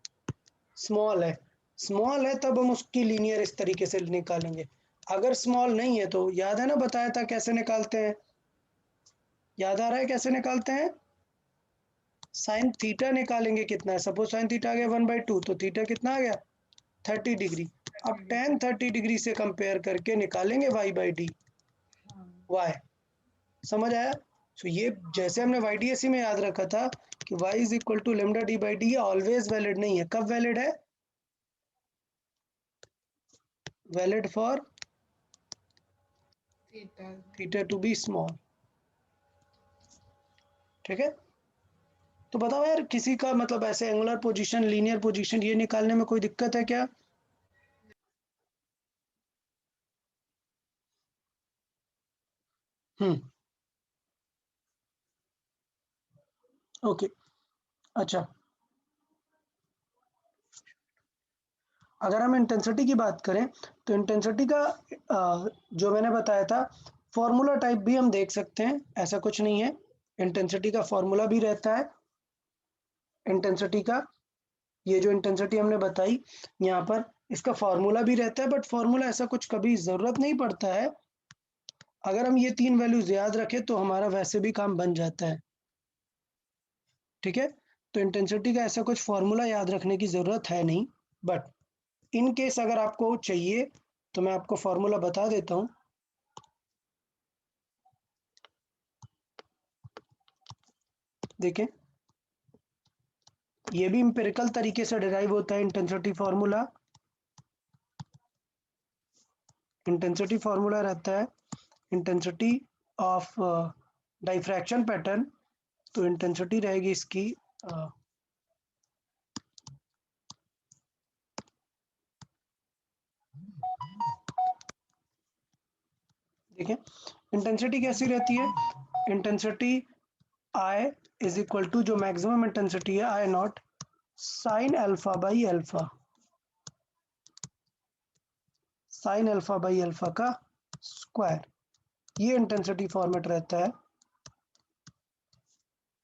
स्मॉल है। स्मॉल है तब हम उसकी लीनियर इस तरीके से निकालेंगे। अगर स्मॉल नहीं है तो याद है ना, बताया था कैसे निकालते हैं? याद आ रहा है कैसे निकालते हैं? साइन थीटा निकालेंगे, कितना है? सपोज साइन थीटा आ गया 1/2, तो थीटा कितना आ गया? 30 डिग्री। अब tan 30 डिग्री से कंपेयर करके निकालेंगे y बाई डी, y। समझ आया? सो ये जैसे हमने YDSC में याद रखा था कि y is equal to lambda D by D, always valid नहीं है। कब वैलिड है? Valid for theta theta to be small. ठीक है, तो बताओ यार, किसी का मतलब ऐसे एंगुलर पोजीशन, लीनियर पोजीशन ये निकालने में कोई दिक्कत है क्या? ओके, अच्छा, अगर हम इंटेंसिटी की बात करें तो इंटेंसिटी का जो मैंने बताया था फॉर्मूला टाइप भी हम देख सकते हैं, ऐसा कुछ नहीं है। इंटेंसिटी का फॉर्मूला भी रहता है। इंटेंसिटी का ये जो इंटेंसिटी हमने बताई यहाँ पर, इसका फॉर्मूला भी रहता है, बट फॉर्मूला ऐसा कुछ कभी ज़रूरत नहीं पड़ता है। अगर हम ये 3 वैल्यूज याद रखें तो हमारा वैसे भी काम बन जाता है। ठीक है, तो इंटेंसिटी का ऐसा कुछ फॉर्मूला याद रखने की ज़रूरत है नहीं, बट इन केस अगर आपको चाहिए तो मैं आपको फॉर्मूला बता देता हूँ। देखें, ये भी एम्पिरिकल तरीके से डिराइव होता है इंटेंसिटी फार्मूला। इंटेंसिटी फार्मूला रहता है इंटेंसिटी ऑफ डाइफ्रैक्शन पैटर्न। तो इंटेंसिटी रहेगी इसकी देखें इंटेंसिटी कैसी रहती है। Intensity I is equal to, जो मैक्सिमम इंटेंसिटी है I naught sine alpha by alpha, sine alpha by alpha का स्क्वायर, ये इंटेंसिटी फॉर्मेट रहता है।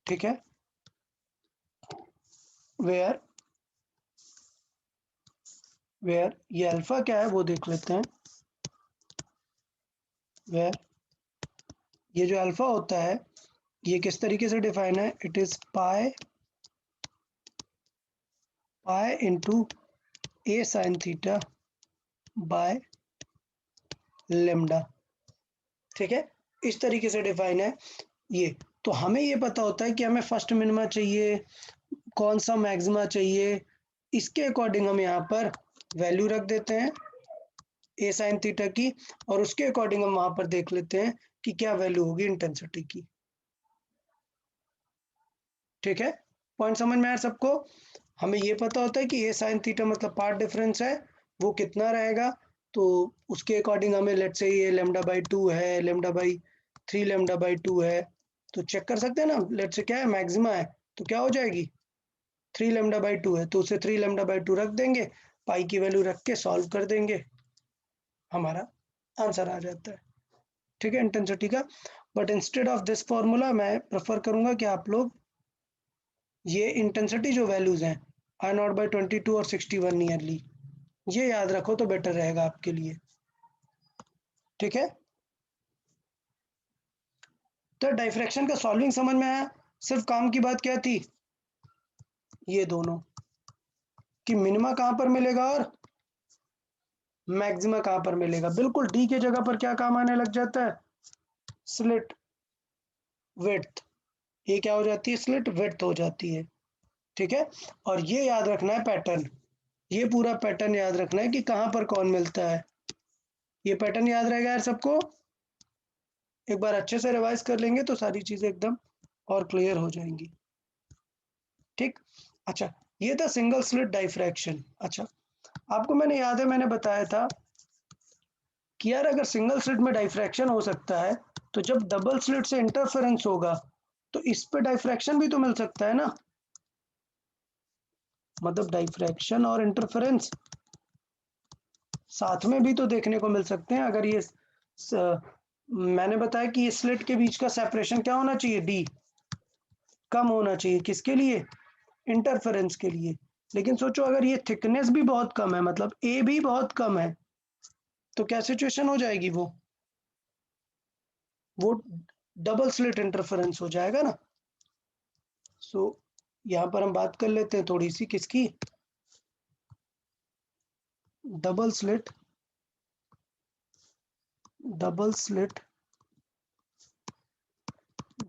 ठीक है, वेयर वेयर ये अल्फा क्या है वो देख लेते हैं। वेयर ये जो अल्फा होता है ये किस तरीके से डिफाइन है, it is pi pi into A sine theta by lambda. ठीक है, इस तरीके से डिफाइन है ये। तो हमें ये पता होता है कि हमें फर्स्ट मिनिमा चाहिए, कौन सा मैक्सिमा चाहिए, इसके अकॉर्डिंग हम यहाँ पर वैल्यू रख देते हैं ए साइन थीटा की, और उसके अकॉर्डिंग हम वहां पर देख लेते हैं कि क्या वैल्यू होगी इंटेंसिटी की। ठीक है, पॉइंट समझ में आया सबको? हमें ये पता होता है कि ए साइन थीटा मतलब पार्ट डिफरेंस है, वो कितना रहेगा, तो उसके अकॉर्डिंग हमें लेट से ये लेमडा बाई 2 है, लेमडा बाई 3 लेमडा बाई 2 है, तो चेक कर सकते हैं ना, लेट से क्या है मैक्सिमा है, तो क्या हो जाएगी 3 लेमडा बाई 2 है, तो उसे 3 लेमडा बाई 2 रख देंगे, पाई की वैल्यू रख के सॉल्व कर देंगे, हमारा आंसर आ जाता है। ठीक है, इंटेंसिटी का। But instead of this formula मैं प्रेफर करूंगा कि आप लोग ये इंटेंसिटी जो वैल्यूज हैं आई नॉट बाई 22 और 61 नियरली, ये याद रखो तो बेटर रहेगा आपके लिए। ठीक है, तो डाइफ्रैक्शन का सॉल्विंग समझ में आया। सिर्फ काम की बात क्या थी, ये दोनों, कि मिनिमा कहां पर मिलेगा और मैक्सिमा कहां पर मिलेगा। बिल्कुल डी के जगह पर क्या काम आने लग जाता है, स्लिट विड्थ, ये क्या हो जाती है, स्लिट विड्थ हो जाती है। ठीक है, और ये याद रखना है पैटर्न, ये पूरा पैटर्न याद रखना है कि कहां पर कौन मिलता है। ये पैटर्न याद रहेगा यार सबको? एक बार अच्छे से रिवाइज कर लेंगे तो सारी चीजें एकदम और क्लियर हो जाएंगी। ठीक, अच्छा, ये था सिंगल स्लिट डाइफ्रैक्शन। अच्छा, आपको मैंने याद है मैंने बताया था कि यार अगर सिंगल स्लिट में डाइफ्रैक्शन हो सकता है, तो जब डबल स्लिट से इंटरफेरेंस होगा तो इस पे डाइफ्रैक्शन भी तो मिल सकता है ना। मतलब डाइफ्रैक्शन और इंटरफेरेंस साथ में भी तो देखने को मिल सकते हैं। अगर ये मैंने बताया कि ये स्लिट के बीच का सेपरेशन क्या होना चाहिए, डी कम होना चाहिए, किसके लिए, इंटरफेरेंस के लिए। लेकिन सोचो अगर ये थिकनेस भी बहुत कम है, मतलब ए भी बहुत कम है, तो क्या सिचुएशन हो जाएगी, वो डबल स्लिट इंटरफेरेंस हो जाएगा ना। सो यहाँ पर हम बात कर लेते हैं थोड़ी सी किसकी, double slit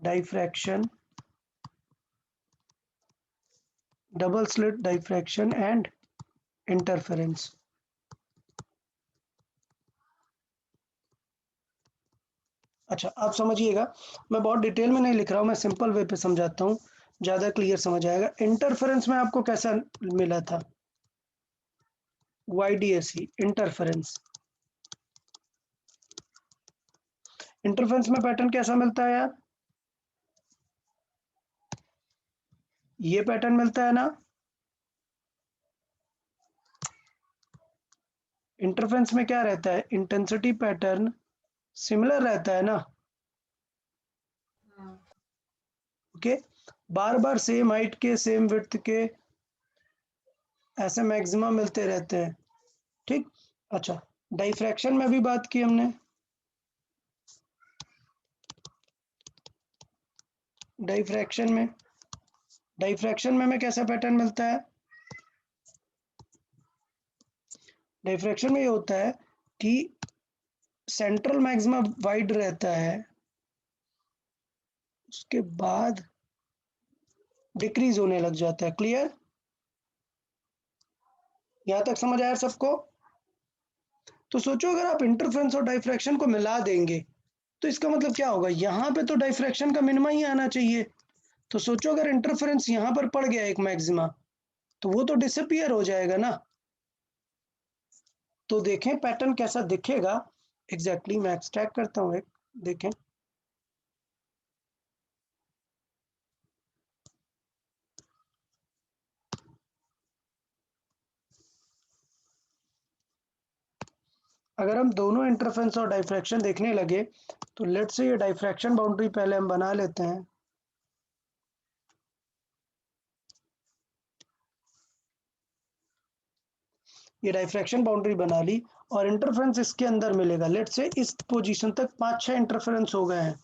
diffraction, double slit diffraction and interference. अच्छा आप समझिएगा, मैं बहुत डिटेल में नहीं लिख रहा हूँ, मैं सिंपल वे पे समझाता हूँ, ज़्यादा क्लियर समझ आएगा। इंटरफेरेंस में आपको कैसा मिला था? YDSE interference. इंटरफेरेंस में पैटर्न कैसा मिलता है यार? ये पैटर्न मिलता है ना? इंटरफेरेंस में क्या रहता है? इंटेंसिटी पैटर्न सिमिलर रहता है ना? हाँ। ओके, बार बार सेम हाइट के सेम विड्थ के ऐसे मैक्सिमा मिलते रहते हैं, ठीक। अच्छा, डाइफ्रैक्शन में भी बात की हमने। डाइफ्रैक्शन में हमें कैसा पैटर्न मिलता है? डाइफ्रैक्शन में ये होता है कि सेंट्रल मैक्सिमा वाइड रहता है, उसके बाद डिक्रीज होने लग जाता है। क्लियर? यहां तक समझ आया सबको? तो सोचो अगर आप इंटरफेरेंस और डाइफ्रैक्शन को मिला देंगे तो इसका मतलब क्या होगा? यहाँ पे तो डाइफ्रैक्शन का मिनिमा ही आना चाहिए। तो सोचो अगर इंटरफेरेंस यहाँ पर पड़ गया एक मैक्सिमा, तो वो तो डिसअपियर हो जाएगा ना। तो देखें पैटर्न कैसा दिखेगा एग्जैक्टली। मैं एक्सट्रैक्ट करता हूँ एक, देखें। अगर हम दोनों इंटरफेरेंस और डाइफ्रैक्शन देखने लगे तो लेट्स से ये डाइफ्रैक्शन बाउंड्री पहले हम बना लेते हैं। ये डाइफ्रैक्शन बाउंड्री बना ली और इंटरफेरेंस इसके अंदर मिलेगा। लेट्स से इस पोजीशन तक 5-6 इंटरफेरेंस हो गए हैं,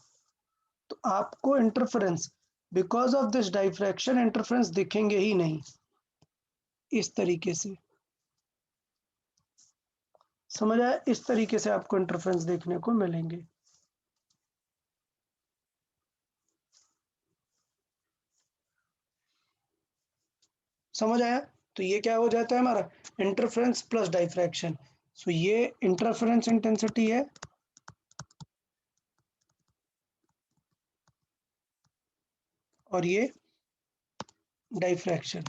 तो आपको interference because of this diffraction interference दिखेंगे ही नहीं इस तरीके से। समझ आया? इस तरीके से आपको इंटरफेरेंस देखने को मिलेंगे। समझ आया? तो ये क्या हो जाता है हमारा? Interference plus diffraction. सो ये इंटरफेरेंस इंटेंसिटी है और ये डाइफ्रैक्शन।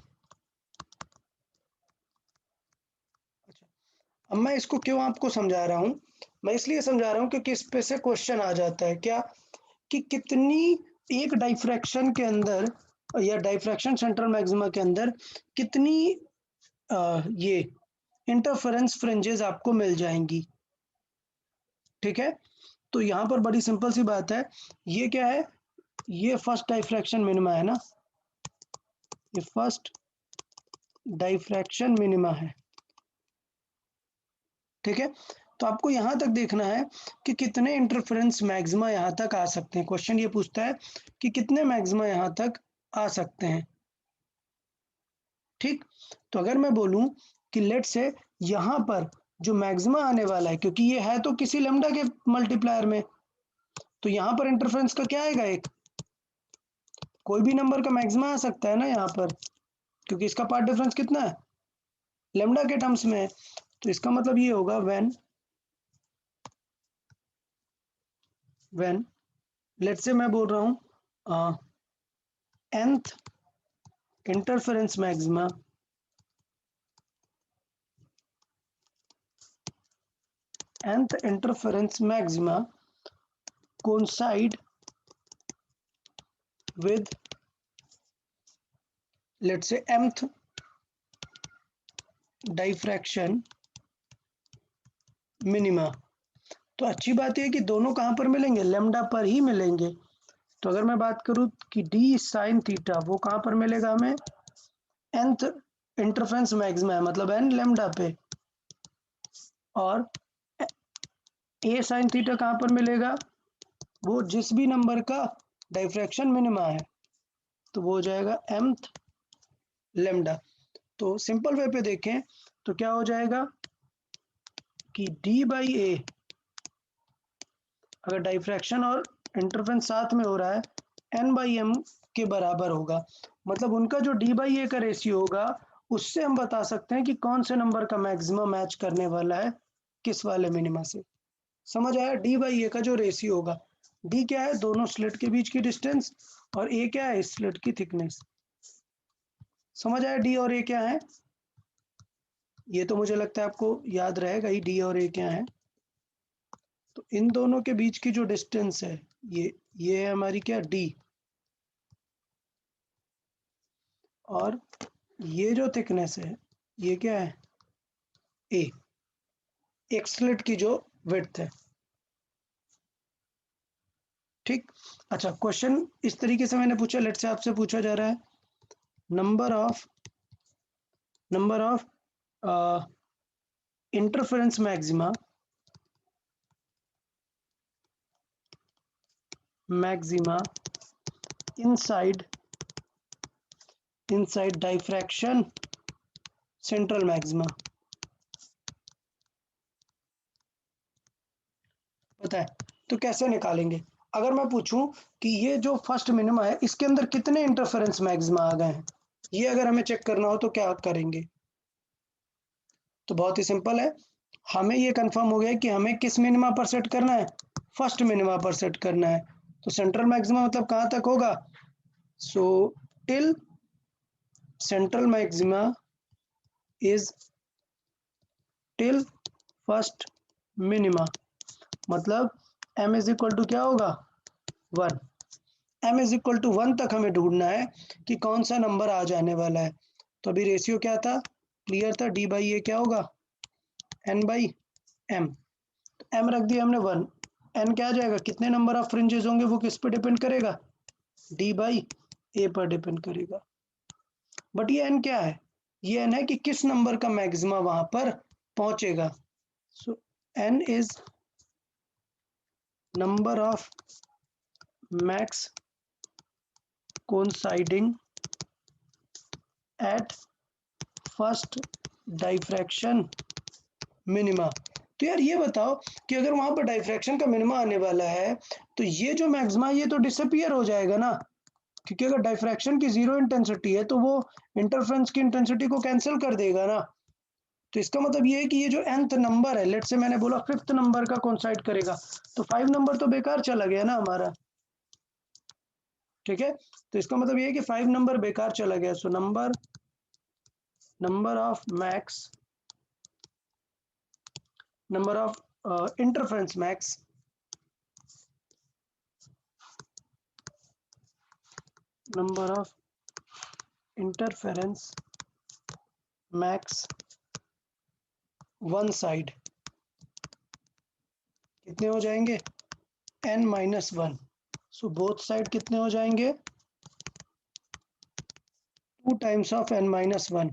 अच्छा, अब मैं इसको क्यों आपको समझा रहा हूँ? मैं इसलिए समझा रहा हूँ क्योंकि इस पे से क्वेश्चन आ जाता है क्या कि कितनी एक डाइफ्रैक्शन के अंदर या डाइफ्रैक्शन सेंट्रल मैक्सिमा के अंदर कितनी ये इंटरफेरेंस फ्रिंजेस आपको मिल जाएंगी। ठीक है, तो यहाँ पर बड़ी सिंपल सी बात है। ये क्या है? ये फर्स्ट डाइफ्रैक्शन मिनिमा है ना, ये फर्स्ट डाइफ्रैक्शन मिनिमा है। ठीक है, तो आपको यहाँ तक देखना है कि कितने इंटरफेरेंस मैक्सिमा यहाँ तक आ सकते हैं। क्वेश्चन ये पूछता है कि कितने मैक्सिमा यहाँ तक आ सकते हैं। ठीक, तो अगर मैं बोलूं कि लेट से यहाँ पर जो मैक्सिमा आने वाला है, क्योंकि ये है तो किसी लैम्डा के मल्टीप्लायर में, तो यहाँ पर इंटरफेरेंस का क्या आएगा? एक कोई भी नंबर का मैक्सिमा आ सकता है ना यहाँ पर, क्योंकि इसका पार्ट डिफरेंस कितना है? लैम्डा के टर्म्स में है। तो इसका मतलब ये होगा व्हेन लेट्स से मैं बोल रहा हूँ nth interference maxima coincide with let's say mth diffraction minima. तो अच्छी बात है कि दोनों कहाँ पर मिलेंगे? लैम्डा पर ही मिलेंगे। तो अगर मैं बात करूँ कि डी साइन थीटा वो कहाँ पर मिलेगा हमें? nth इंटरफेरेंस मैक्सिमा है, मतलब n लैम्डा पे। और ए साइन थीटा कहाँ पर मिलेगा? वो जिस भी नंबर का डाइफ्रैक्शन मिनिमा है, तो वो हो जाएगा mth लैम्डा। तो सिंपल वे पे देखें तो क्या हो जाएगा कि d बाई ए, अगर डाइफ्रैक्शन और इंटरफेरेंस साथ में हो रहा है, n बाई एम के बराबर होगा। मतलब उनका जो d बाई ए का रेशियो होगा उससे हम बता सकते हैं कि कौन से नंबर का मैक्सिमम मैच करने वाला है किस वाले मिनिमा से। समझ आया? d बाई ए का जो रेशियो होगा, डी क्या है, दोनों स्लिट के बीच की डिस्टेंस, और ए क्या है, स्लिट की थिकनेस। समझ आया डी और ए क्या है? ये तो मुझे लगता है आपको याद रहेगा ही, डी और ए क्या है। तो इन दोनों के बीच की जो डिस्टेंस है ये है हमारी क्या, डी, और ये जो थिकनेस है ये क्या है, ए, एक स्लिट की जो विड्थ है। ठीक। अच्छा, क्वेश्चन इस तरीके से मैंने पूछा, लेट से आपसे पूछा जा रहा है number of interference maxima inside diffraction central maxima. पता है तो कैसे निकालेंगे? अगर मैं पूछूं कि ये जो फर्स्ट मिनिमा है इसके अंदर कितने इंटरफेरेंस मैक्सिमा आ गए हैं, ये अगर हमें चेक करना हो तो क्या करेंगे? तो बहुत ही सिंपल है, हमें ये कंफर्म हो गया कि हमें किस मिनिमा पर सेट करना है, फर्स्ट मिनिमा पर सेट करना है। तो सेंट्रल मैक्सिमा मतलब कहाँ तक होगा, so till central maxima is till first minima, मतलब m इज इक्वल टू क्या होगा, 1। m इज इक्वल टू 1 तक हमें ढूंढना है कि कौन सा नंबर आ जाने वाला है। तो अभी रेशियो क्या था, क्लियर था, d बाई ए क्या होगा, n बाई m। तो m रख दिया हमने 1, n क्या आ जाएगा, कितने नंबर ऑफ फ्रिंजेस होंगे वो किस पे डिपेंड करेगा, d बाई ए पर डिपेंड करेगा। बट ये n क्या है, ये n है कि किस नंबर का मैक्सिमा वहां पर पहुंचेगा। सो n is number of max coinciding at first diffraction minima. तो यार ये बताओ कि अगर वहां पर डाइफ्रैक्शन का मिनिमा आने वाला है तो ये जो मैक्सिमा ये तो डिसअपीयर हो जाएगा ना, क्योंकि अगर डाइफ्रैक्शन की जीरो इंटेंसिटी है तो वो इंटरफेरेंस की इंटेंसिटी को कैंसिल कर देगा ना। तो इसका मतलब ये है कि ये जो nth नंबर है, लेट से मैंने बोला 5th नंबर का कोइंसाइड करेगा, तो 5 नंबर तो बेकार चला गया ना हमारा। ठीक है, तो इसका मतलब ये है कि 5 नंबर बेकार चला गया। So number of max, number of interference max number of interference max one side कितने हो जाएंगे, n minus 1। So both side कितने हो जाएंगे, 2 times of n minus 1,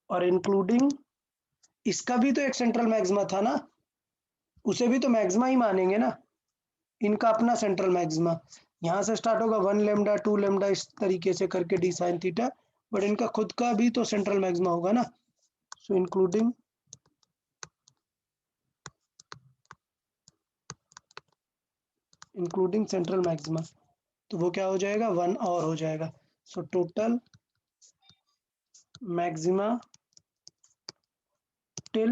और इंक्लूडिंग इसका भी तो एक सेंट्रल मैक्सिमा था ना, उसे भी तो मैक्सिमा ही मानेंगे ना, इनका अपना सेंट्रल मैक्सिमा। यहाँ से स्टार्ट होगा 1 लेमडा 2 लेमडा इस तरीके से करके डी साइन थीटा, बट इनका खुद का भी तो सेंट्रल मैक्सिमा होगा ना। सो इंक्लूडिंग सेंट्रल मैक्सिमा, तो वो क्या हो जाएगा, 1 और हो जाएगा। So total maxima till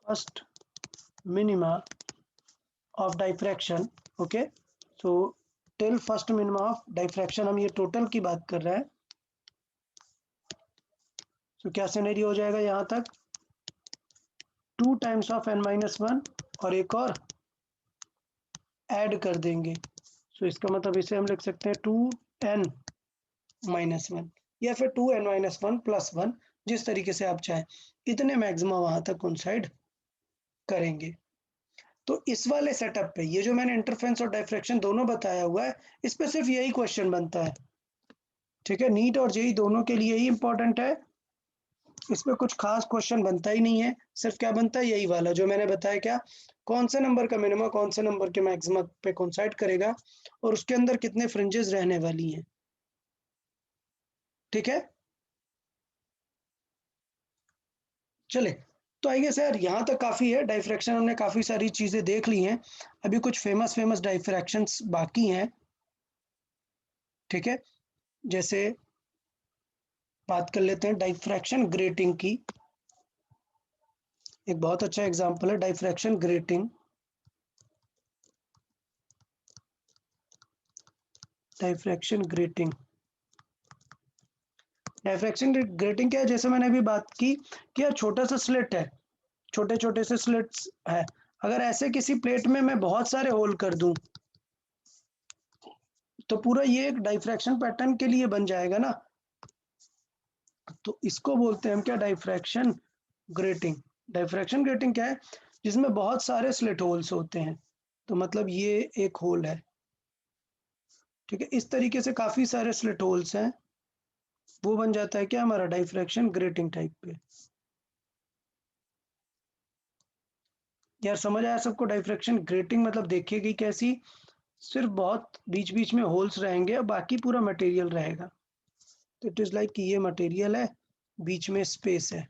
first minima of diffraction. Okay, so till first minima of diffraction, हम ये टोटल की बात कर रहे हैं। सो क्या सिनेरियो हो जाएगा यहाँ तक, 2 times of n minus 1 और एक और ऐड कर देंगे। सो इसका मतलब इसे हम लिख सकते हैं 2n minus 1 या फिर 2n minus 1 plus 1, जिस तरीके से आप चाहें, इतने मैक्सिमा वहां तक कोइंसाइड करेंगे। तो इस वाले सेटअप पे ये जो मैंने इंटरफेरेंस और डाइफ्रैक्शन दोनों बताया हुआ है, इस पे सिर्फ यही क्वेश्चन बनता है। ठीक है, नीट और जेई दोनों के लिए ही इंपॉर्टेंट है, इसमें कुछ खास क्वेश्चन बनता ही नहीं है। सिर्फ क्या बनता है, यही वाला जो मैंने बताया, क्या कौन से नंबर का मिनिमा कौन से नंबर के मैक्सिमा पे कोइंसाइड करेगा और उसके अंदर कितने फ्रिंजेस रहने वाली हैं। ठीक है, चले, तो आई गेस यार यहाँ तक काफी है। डाइफ्रैक्शन हमने काफी सारी चीजें देख ली हैं, अभी कुछ फेमस डाइफ्रैक्शंस बाकी हैं। ठीक है, जैसे बात कर लेते हैं डाइफ्रैक्शन ग्रेटिंग की। एक बहुत अच्छा एग्जांपल है diffraction grating. Diffraction grating. Diffraction grating क्या है, जैसे मैंने अभी बात की कि यार छोटा सा स्लिट है, छोटे छोटे से स्लिट्स है, अगर ऐसे किसी प्लेट में मैं बहुत सारे होल कर दूं तो पूरा ये एक डाइफ्रैक्शन पैटर्न के लिए बन जाएगा ना, तो इसको बोलते हैं हम क्या, डाइफ्रैक्शन ग्रेटिंग। डाइफ्रैक्शन ग्रेटिंग क्या है, जिसमें बहुत सारे स्लिट होल्स होते हैं, तो मतलब ये एक होल है, ठीक है, इस तरीके से काफी सारे स्लिट होल्स हैं, वो बन जाता है क्या हमारा डाइफ्रैक्शन ग्रेटिंग टाइप पे। यार समझ आया सबको, डाइफ्रैक्शन ग्रेटिंग मतलब देखिएगी कैसी, सिर्फ बहुत बीच बीच में होल्स रहेंगे और बाकी पूरा मटेरियल रहेगा, तो इट इज लाइक कि ये मटेरियल है, बीच में स्पेस है।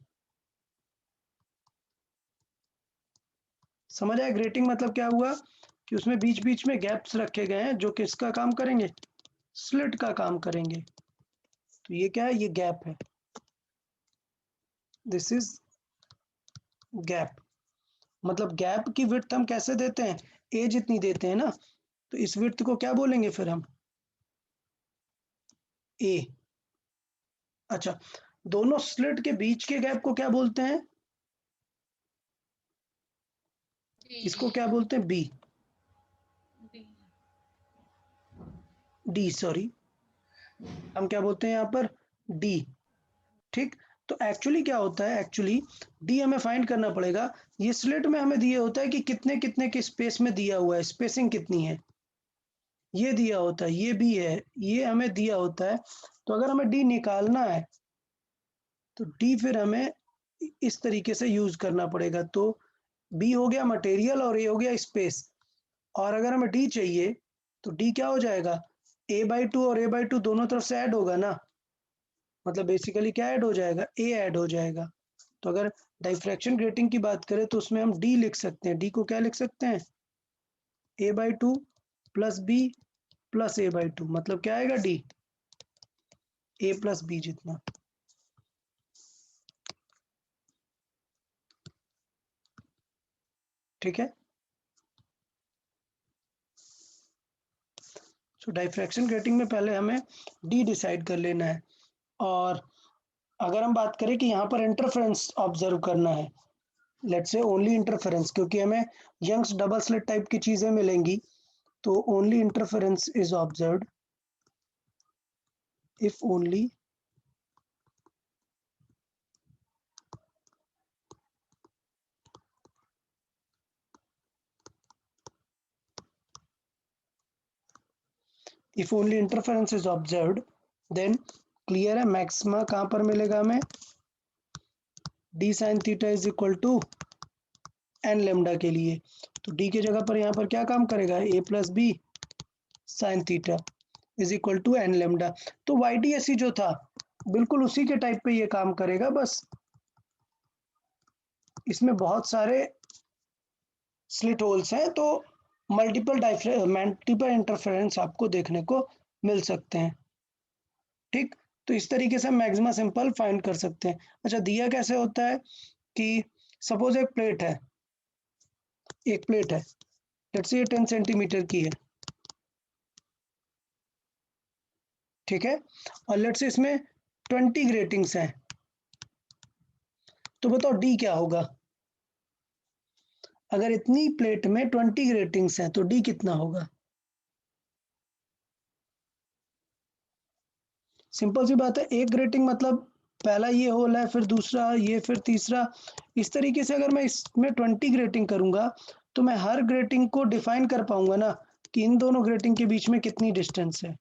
समझ आया, ग्रेटिंग मतलब क्या हुआ कि उसमें बीच बीच में गैप्स रखे गए हैं जो किसका काम करेंगे, स्लिट का काम करेंगे, तो ये क्या है, ये गैप है, दिस इज गैप। मतलब गैप की विड्थ हम कैसे देते हैं, ए जितनी देते हैं ना, तो इस विड्थ को क्या बोलेंगे फिर हम, ए। अच्छा, दोनों स्लिट के बीच के गैप को क्या बोलते हैं, इसको क्या बोलते हैं, बी, डी सॉरी, हम क्या बोलते हैं यहाँ पर, डी, ठीक। तो एक्चुअली क्या होता है, एक्चुअली डी हमें फाइंड करना पड़ेगा, ये स्लिट में हमें दिया होता है कि कितने कितने के स्पेस में दिया हुआ है, स्पेसिंग कितनी है, ये दिया होता है, ये भी है, ये हमें दिया होता है, तो अगर हमें डी निकालना है तो डी फिर हमें इस तरीके से यूज करना पड़ेगा, तो बी हो गया मटेरियल और ए हो गया स्पेस, और अगर हमें डी चाहिए तो डी क्या हो जाएगा, a/2 और a/2 दोनों तरफ से ऐड होगा ना, मतलब बेसिकली क्या ऐड हो जाएगा, ए ऐड हो जाएगा। तो अगर डाइफ्रैक्शन ग्रेटिंग की बात करें तो उसमें हम डी लिख सकते हैं, डी को क्या लिख सकते हैं, a/2 plus B plus a/2, मतलब क्या आएगा, डी, ए प्लस बी जितना, ठीक है। सो डाइफ्रैक्शन ग्रेटिंग में पहले हमें डी डिसाइड कर लेना है, और अगर हम बात करें कि यहाँ पर इंटरफेरेंस ऑब्जर्व करना है, लेट्स से ओनली इंटरफेरेंस, क्योंकि हमें यंग्स डबल स्लिट टाइप की चीजें मिलेंगी, तो only interference is observed if only interference is observed, then clear है, मैक्सिमा कहाँ पर मिलेगा हमें, d sin theta is equal to n lambda के लिए, तो d की जगह पर यहाँ पर क्या काम करेगा, a plus b sin theta is equal to n lambda, तो YDSE जो था बिल्कुल उसी के टाइप पे ये काम करेगा, बस इसमें बहुत सारे स्लिट होल्स हैं, तो मल्टीपल इंटरफेरेंस आपको देखने को मिल सकते हैं, ठीक। तो इस तरीके से हम मैक्सिमा सिंपल फाइंड कर सकते हैं। अच्छा, दिया कैसे होता है कि सपोज एक प्लेट है, लेट्स से 10 सेंटीमीटर की है, ठीक है, और लेट्स से इसमें 20 ग्रेटिंग्स हैं, तो बताओ डी क्या होगा, अगर इतनी प्लेट में 20 ग्रेटिंग्स हैं तो डी कितना होगा, सिंपल सी बात है, एक ग्रेटिंग मतलब पहला ये होल है, फिर दूसरा ये, फिर तीसरा, इस तरीके से अगर मैं इसमें 20 ग्रेटिंग करूंगा तो मैं हर ग्रेटिंग को डिफाइन कर पाऊंगा ना कि इन दोनों ग्रेटिंग के बीच में कितनी डिस्टेंस है,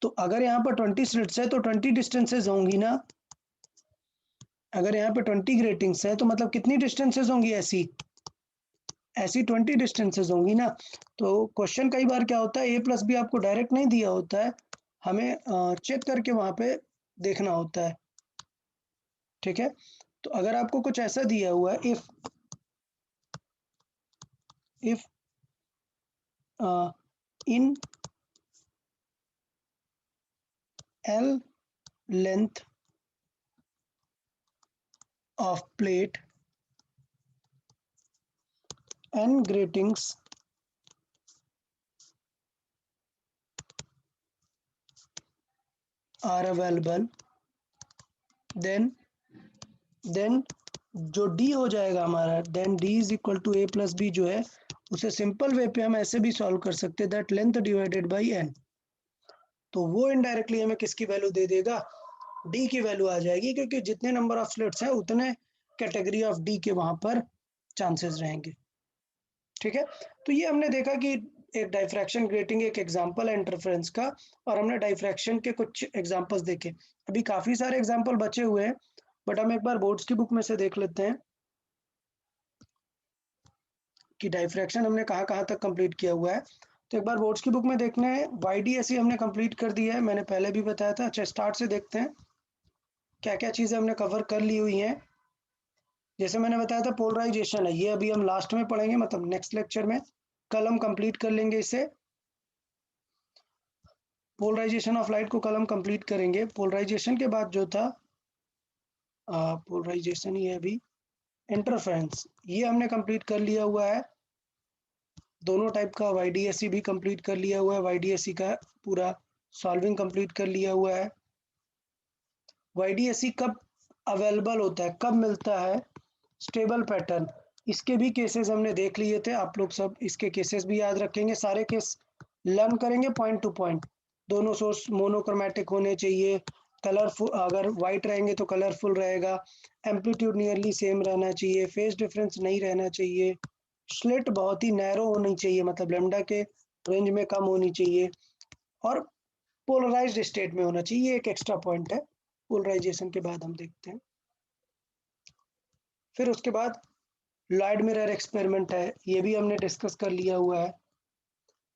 तो अगर यहाँ पर 20 स्लिट्स है तो 20 डिस्टेंसेस होंगी ना, अगर यहाँ पे 20 ग्रेटिंग्स है तो मतलब कितनी डिस्टेंसेस होंगी, ऐसी 20 डिस्टेंसेस होंगी ना। तो क्वेश्चन कई बार क्या होता है, ए प्लस बी आपको डायरेक्ट नहीं दिया होता है, हमें चेक करके वहां पे देखना होता है, ठीक है। तो अगर आपको कुछ ऐसा दिया हुआ है, if in L length of plate n gratings are available, then जो डी हो जाएगा हमारा, then D is equal to A plus B जो है उसे सिंपल वे पे हम ऐसे भी सॉल्व कर सकते हैं, that length divided by N. तो वो इनडायरेक्टली हमें किसकी वैल्यू दे देगा, डी की वैल्यू आ जाएगी, क्योंकि जितने नंबर ऑफ स्लिट्स हैं उतने कैटेगरी ऑफ डी के वहां पर चांसेस रहेंगे। ठीक है, तो ये हमने देखा कि एक डाइफ्रैक्शन ग्रेटिंग एक एग्जांपल है इंटरफेरेंस का, और हमने डाइफ्रैक्शन के कुछ एग्जांपल्स देखे। अभी काफी सारे एग्जांपल बचे हुए हैं, बट हम एक बार बोर्ड्स की बुक में से देख लेते हैं कि डाइफ्रैक्शन हमने कहाँ तक कंप्लीट किया हुआ है। तो एक बार बोर्ड्स की बुक में देखने हैं, YDSE हमने कंप्लीट कर दिया है, मैंने पहले भी बताया था। अच्छा, स्टार्ट से देखते हैं क्या क्या चीजें हमने कवर कर ली हुई हैं। जैसे मैंने बताया था पोलराइजेशन है, ये अभी हम लास्ट में पढ़ेंगे, मतलब नेक्स्ट लेक्चर में, कल हम कंप्लीट कर लेंगे इसे। पोलराइजेशन ऑफ लाइट को कल हम कंप्लीट करेंगे। पोलराइजेशन के बाद जो था, पोलराइजेशन ही है अभी, इंटरफेरेंस, ये हमने कंप्लीट कर लिया हुआ है, दोनों टाइप का। YDSE भी कंप्लीट कर लिया हुआ है, YDSE का पूरा सॉल्विंग कंप्लीट कर लिया हुआ है। YDSE कब अवेलेबल होता है, कब मिलता है, स्टेबल पैटर्न, इसके भी केसेस हमने देख लिए थे। आप लोग सब इसके केसेस भी याद रखेंगे, सारे केस लर्न करेंगे पॉइंट टू पॉइंट। दोनों सोर्स मोनोक्रोमेटिक होने चाहिए, कलरफुल, अगर वाइट रहेंगे तो कलरफुल रहेगा, एम्पलीट्यूड नियरली सेम रहना चाहिए, फेज डिफरेंस नहीं रहना चाहिए, स्लिट बहुत ही नैरो होनी चाहिए, मतलब लेमडा के रेंज में कम होनी चाहिए, और पोलराइज्ड स्टेट में होना चाहिए। ये एक एक्स्ट्रा पॉइंट है, पोलराइजेशन के बाद हम देखते हैं। फिर उसके बाद लॉयड मिरर एक्सपेरिमेंट है, ये भी हमने डिस्कस कर लिया हुआ है।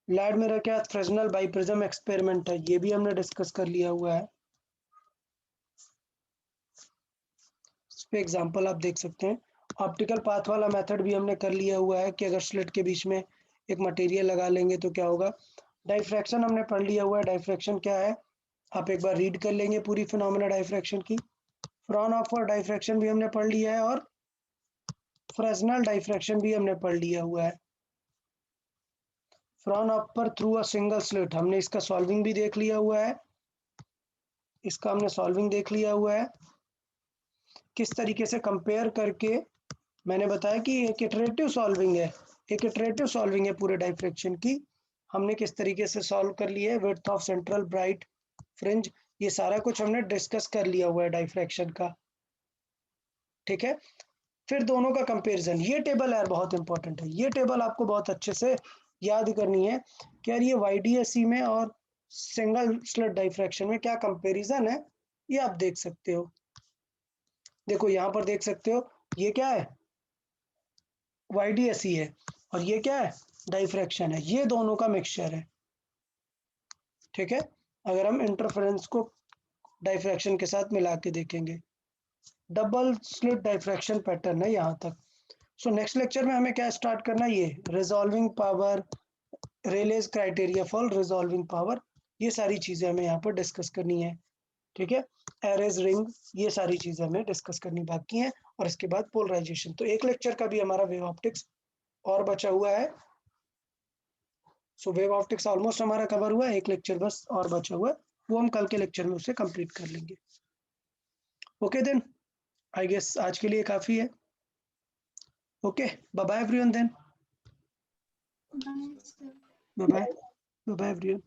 लॉयड मिरर के बाद फ्रेस्नेल बाइप्रिज्म एक्सपेरिमेंट है, ये भी हमने डिस्कस कर लिया हुआ है। इस पे एग्जांपल आप देख सकते हैं। ऑप्टिकल पाथ वाला मेथड भी हमने कर लिया हुआ है कि अगर स्लिट के बीच में एक मटेरियल लगा लेंगे तो क्या होगा। डाइफ्रैक्शन हमने पढ़ लिया हुआ है, डाइफ्रैक्शन क्या है आप एक बार रीड कर लेंगे पूरी फिनोमेना डाइफ्रैक्शन की। फ्रॉन-हॉफर डाइफ्रैक्शन भी हमने पढ़ लिया है, और फ्रेस्नेल डाइफ्रैक्शन भी हमने पढ़ लिया हुआ है। Frown-hopper through a single slit, हमने इसका सॉल्विंग भी देख लिया हुआ है, इसका हमने सॉल्विंग देख लिया हुआ है, किस तरीके से कंपेयर करके। मैंने बताया कि एक इटरेटिव सॉल्विंग है, एक इटरेटिव सॉल्विंग है पूरे डाइफ्रैक्शन की, हमने किस तरीके से सॉल्व कर लिया है, width of central bright fringe, ये सारा कुछ हमने डिस्कस कर लिया हुआ है डाइफ्रैक्शन का। ठीक है, फिर दोनों का कंपैरिजन, ये टेबल यार बहुत इंपॉर्टेंट है, ये टेबल आपको बहुत अच्छे से याद करनी है कि यार ये YDSE में और सिंगल स्लिट डाइफ्रैक्शन में क्या कंपैरिजन है, ये आप देख सकते हो। देखो यहाँ पर देख सकते हो, ये क्या है, YDSE है, और ये क्या है, डाइफ्रैक्शन है, ये दोनों का मिक्सचर है। ठीक है, अगर हम इंटरफेरेंस को डाइफ्रैक्शन के साथ मिला के देखेंगे, डबल स्लिट डाइफ्रैक्शन पैटर्न है यहाँ तक। सो नेक्स्ट लेक्चर में हमें क्या स्टार्ट करना है, ये resolving power, Rayleigh's criteria for resolving power, ये सारी चीजें हमें यहाँ पर डिस्कस करनी है। ठीक है, एरेज रिंग, ये सारी चीजें हमें डिस्कस करनी बाकी हैं, और इसके बाद पोलराइजेशन। तो एक लेक्चर का भी हमारा वेव ऑप्टिक्स और बचा हुआ है। सो वेव ऑप्टिक्स ऑलमोस्ट हमारा कवर हुआ है, एक लेक्चर बस और बचा हुआ है, वो हम कल के लेक्चर में उसे कंप्लीट कर लेंगे। ओके देन, आई गेस आज के लिए काफी है। Okay, bye bye everyone then, bye bye, bye bye everyone.